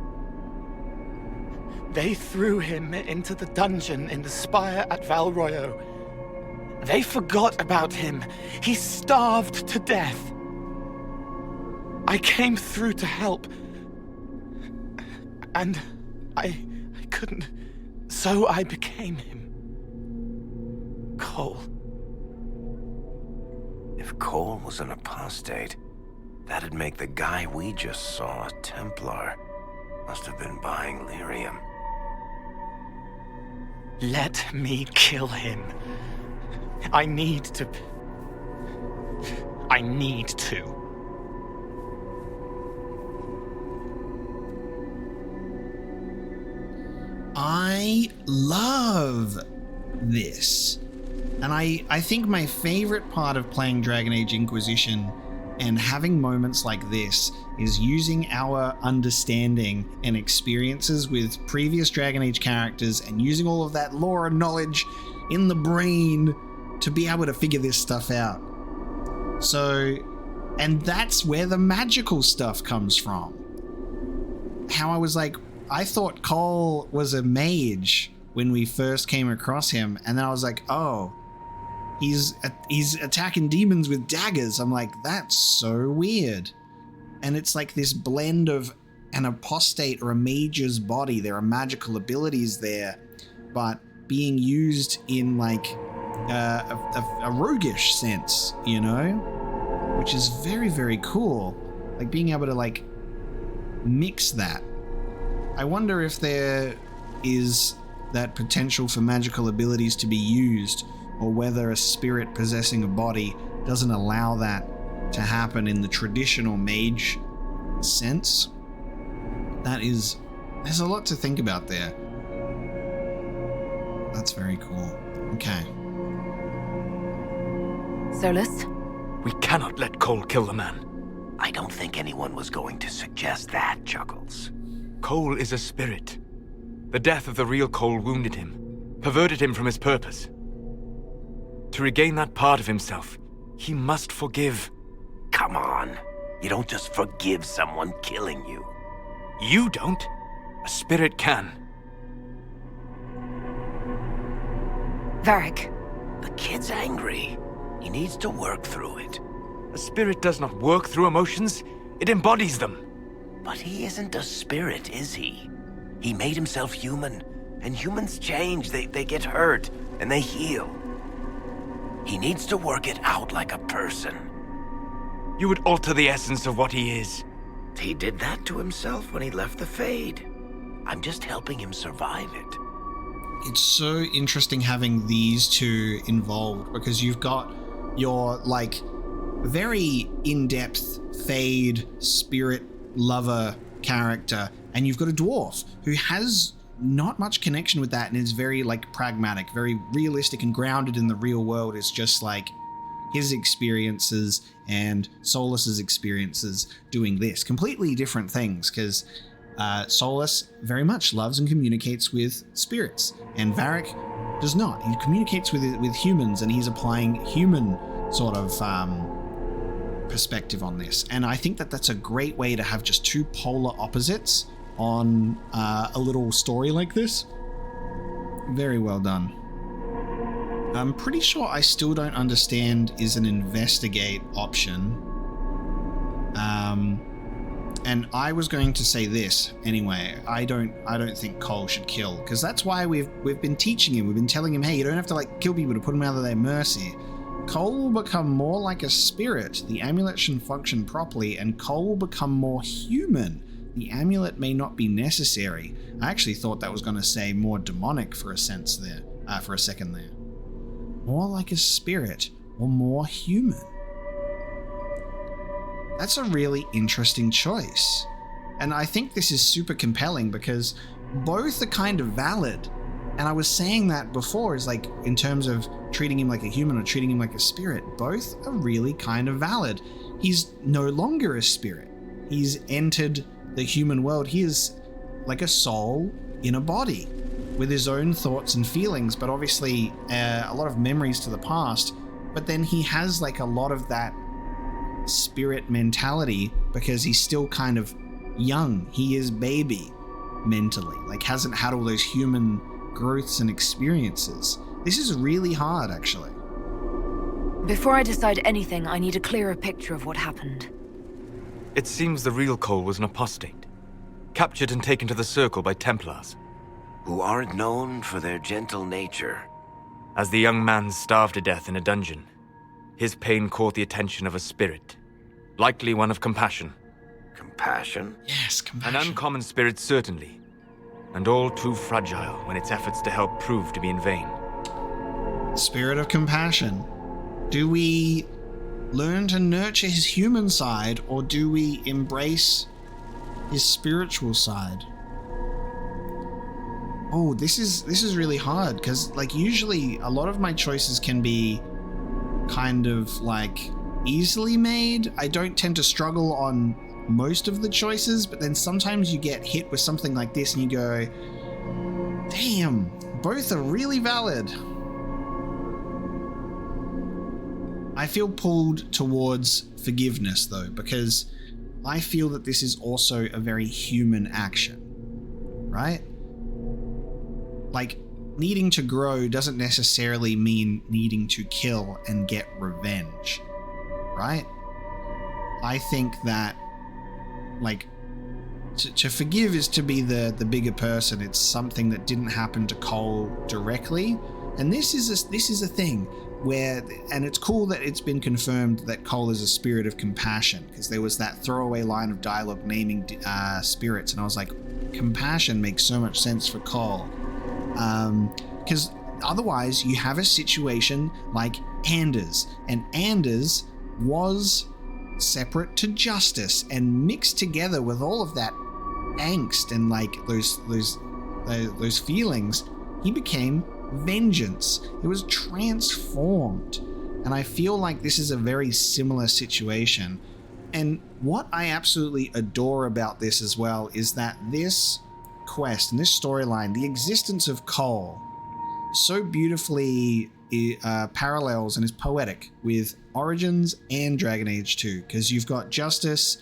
They threw him into the dungeon in the spire at Valroyo. They forgot about him. He starved to death. I came through to help. And I couldn't. So I became him. Cole. If Cole was an apostate, that'd make the guy we just saw a Templar. Must have been buying lyrium. Let me kill him. I need to. I love this. And I think my favorite part of playing Dragon Age Inquisition and having moments like this is using our understanding and experiences with previous Dragon Age characters and using all of that lore and knowledge in the brain to be able to figure this stuff out. So, and that's where the magical stuff comes from. How I was like, I thought Cole was a mage when we first came across him, and then I was like, oh, he's attacking demons with daggers. I'm like, that's so weird. And it's like this blend of an apostate or a mage's body. There are magical abilities there, but being used in like a roguish sense, you know, which is very, very cool. Like being able to like mix that. I wonder if there is that potential for magical abilities to be used, or whether a spirit possessing a body doesn't allow that to happen in the traditional mage sense. There's a lot to think about there. That's very cool. Okay. Solus? We cannot let Cole kill the man. I don't think anyone was going to suggest that, Chuckles. Cole is a spirit. The death of the real Cole wounded him, perverted him from his purpose. To regain that part of himself, he must forgive. Come on. You don't just forgive someone killing you. You don't. A spirit can. Varric. The kid's angry. He needs to work through it. A spirit does not work through emotions. It embodies them. But he isn't a spirit, is he? He made himself human. And humans change. They get hurt. And they heal. He needs to work it out like a person. You would alter the essence of what he is. He did that to himself when he left the Fade. I'm just helping him survive it. It's so interesting having these two involved, because you've got your, like, very in-depth Fade spirit lover character, and you've got a dwarf who has not much connection with that, and is very like pragmatic, very realistic and grounded in the real world. It's just like his experiences and Solas's experiences doing this. Completely different things, because Solas very much loves and communicates with spirits, and Varric does not. He communicates with humans, and he's applying human sort of perspective on this. And I think that that's a great way to have just two polar opposites on a little story like this. Very well done. I'm pretty sure I still don't understand is an investigate option. And I was going to say this anyway. I don't think Cole should kill, because that's why we've been teaching him. We've been telling him, hey, you don't have to like kill people to put them out of their mercy. Cole will become more like a spirit. The amulet should function properly, and Cole will become more human. The amulet may not be necessary. I actually thought that was going to say more demonic for a second there. More like a spirit or more human. That's a really interesting choice. And I think this is super compelling because both are kind of valid. And I was saying that before, is like in terms of treating him like a human or treating him like a spirit, both are really kind of valid. He's no longer a spirit. He's entered the human world. He is like a soul in a body with his own thoughts and feelings, but obviously a lot of memories to the past. But then he has like a lot of that spirit mentality because he's still kind of young. He is baby mentally, like hasn't had all those human growths and experiences. This is really hard, actually. Before I decide anything, I need a clearer picture of what happened. It seems the real Cole was an apostate, captured and taken to the Circle by Templars, who aren't known for their gentle nature. As the young man starved to death in a dungeon, his pain caught the attention of a spirit, likely one of compassion. Compassion? Yes, compassion. An uncommon spirit, certainly, and all too fragile when its efforts to help prove to be in vain. Spirit of compassion. Do we learn to nurture his human side, or do we embrace his spiritual side? Oh, this is really hard, because like usually a lot of my choices can be kind of like easily made. I don't tend to struggle on most of the choices, but then sometimes you get hit with something like this and you go, damn, both are really valid. I feel pulled towards forgiveness though, because I feel that this is also a very human action, right? Like, needing to grow doesn't necessarily mean needing to kill and get revenge, right? I think that, like, to forgive is to be the bigger person. It's something that didn't happen to Cole directly, and this is a thing where, and it's cool that it's been confirmed that Cole is a spirit of compassion, because there was that throwaway line of dialogue naming spirits, and I was like, compassion makes so much sense for Cole. Because otherwise you have a situation like Anders, and Anders was separate to justice and mixed together with all of that angst and like those feelings, he became vengeance. It was transformed, and I feel like this is a very similar situation. And what I absolutely adore about this as well is that this quest and this storyline, the existence of Cole, so beautifully parallels and is poetic with Origins and Dragon Age 2, because you've got Justice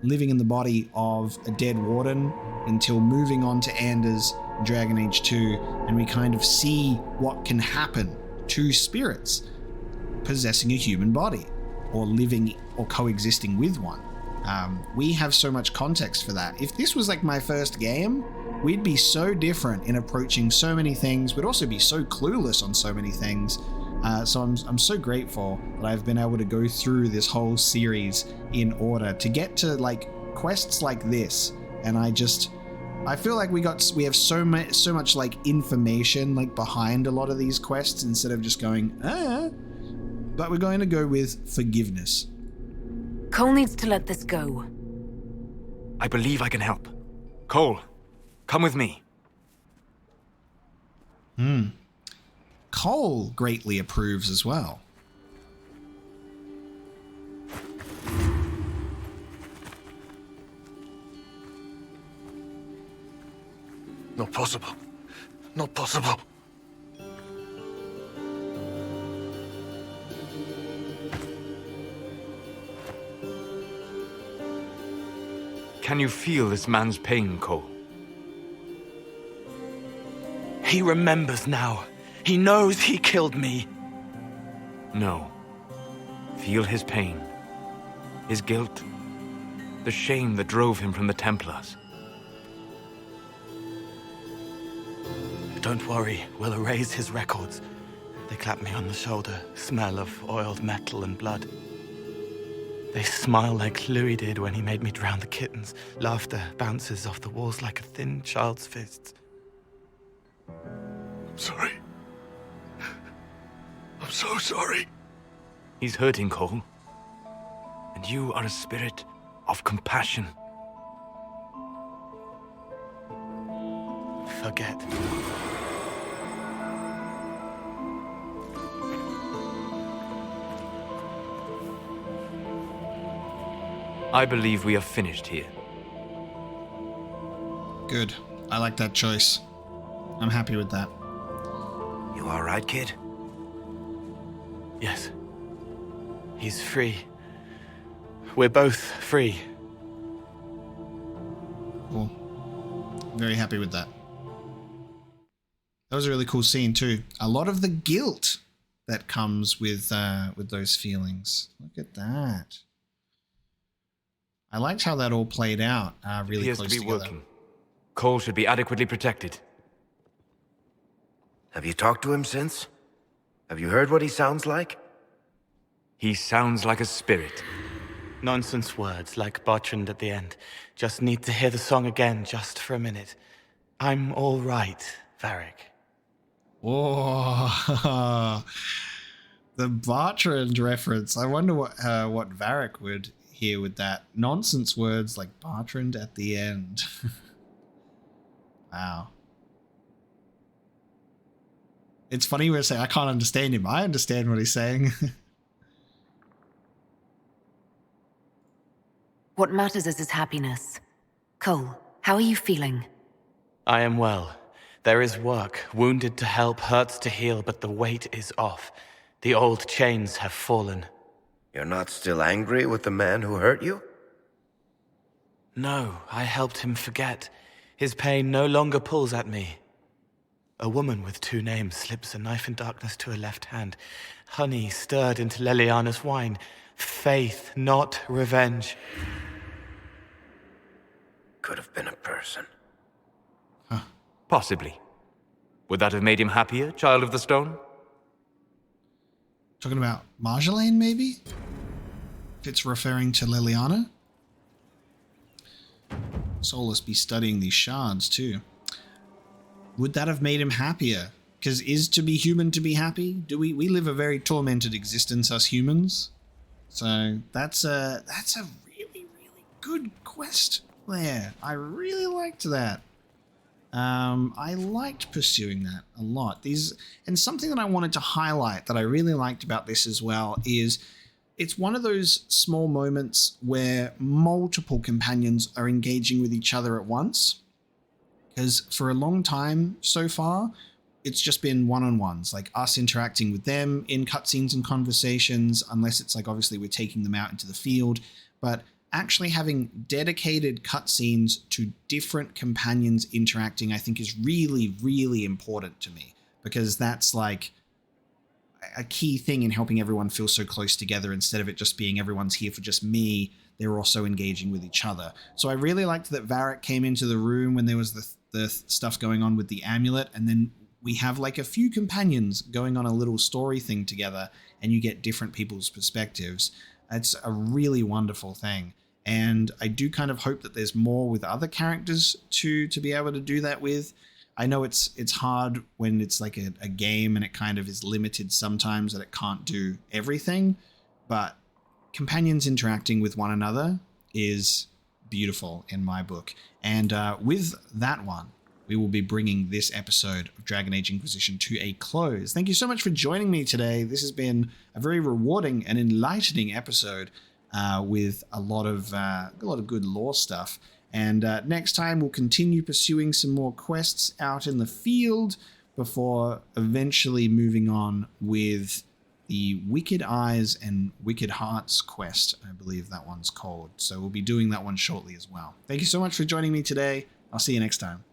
living in the body of a dead warden until moving on to Anders, Dragon Age 2, and we kind of see what can happen to spirits possessing a human body or living or coexisting with one. We have so much context for that. If this was like my first game, we'd be so different in approaching so many things. We'd also be so clueless on so many things. So I'm so grateful that I've been able to go through this whole series in order to get to like quests like this. And I feel like we have so much like information like behind a lot of these quests instead of just going, but we're going to go with forgiveness. Cole needs to let this go. I believe I can help. Cole, Come with me. Cole greatly approves as well. Not possible. Not possible. Can you feel this man's pain, Cole? He remembers now. He knows he killed me. No. Feel his pain. His guilt. The shame that drove him from the Templars. Don't worry, we'll erase his records. They clap me on the shoulder, smell of oiled metal and blood. They smile like Louis did when he made me drown the kittens. Laughter bounces off the walls like a thin child's fists. I'm sorry. I'm so sorry. He's hurting, Cole. And you are a spirit of compassion. Forget. I believe we are finished here. Good. I like that choice. I'm happy with that. You all right, kid? Yes. He's free. We're both free. Cool. Very happy with that. That was a really cool scene too. A lot of the guilt that comes with those feelings. Look at that. I liked how that all played out. Really Appears close to be together. working. Cole should be adequately protected. Have you talked to him since? Have you heard what he sounds like? He sounds like a spirit. Nonsense words like Bertrand at the end. Just need to hear the song again just for a minute. I'm all right, Varric. Whoa. The Bertrand reference. I wonder what Varric would hear with that. Nonsense words like Bertrand at the end. Wow. It's funny when I say I can't understand him. I understand what he's saying. What matters is his happiness. Cole, how are you feeling? I am well. There is work. Wounded to help, hurts to heal, but the weight is off. The old chains have fallen. You're not still angry with the man who hurt you? No, I helped him forget. His pain no longer pulls at me. A woman with 2 names slips a knife in darkness to her left hand. Honey stirred into Leliana's wine. Faith, not revenge. Could have been a person. Possibly. Would that have made him happier, Child of the Stone? Talking about Marjolaine, maybe? If it's referring to Leliana? Solus be studying these shards, too. Would that have made him happier? Because is to be human to be happy? Do we live a very tormented existence, us humans? So that's a really, really good quest there. I really liked that. I liked pursuing that a lot. And something that I wanted to highlight that I really liked about this as well is it's one of those small moments where multiple companions are engaging with each other at once. Because for a long time so far, it's just been one-on-ones, like us interacting with them in cutscenes and conversations, unless it's like obviously we're taking them out into the field. But actually having dedicated cutscenes to different companions interacting, I think is really, really important to me, because that's like a key thing in helping everyone feel so close together. Instead of it just being everyone's here for just me, they're also engaging with each other. So I really liked that Varric came into the room when there was the stuff going on with the amulet, and then we have like a few companions going on a little story thing together, and you get different people's perspectives. It's a really wonderful thing. And I do kind of hope that there's more with other characters to be able to do that with. I know it's hard when it's like a game and it kind of is limited sometimes that it can't do everything, but companions interacting with one another is beautiful in my book. And with that one, we will be bringing this episode of Dragon Age Inquisition to a close. Thank you so much for joining me today. This has been a very rewarding and enlightening episode with a lot of good lore stuff. And next time we'll continue pursuing some more quests out in the field before eventually moving on with the Wicked Eyes and Wicked Hearts quest. I believe that one's called. So we'll be doing that one shortly as well. Thank you so much for joining me today. I'll see you next time.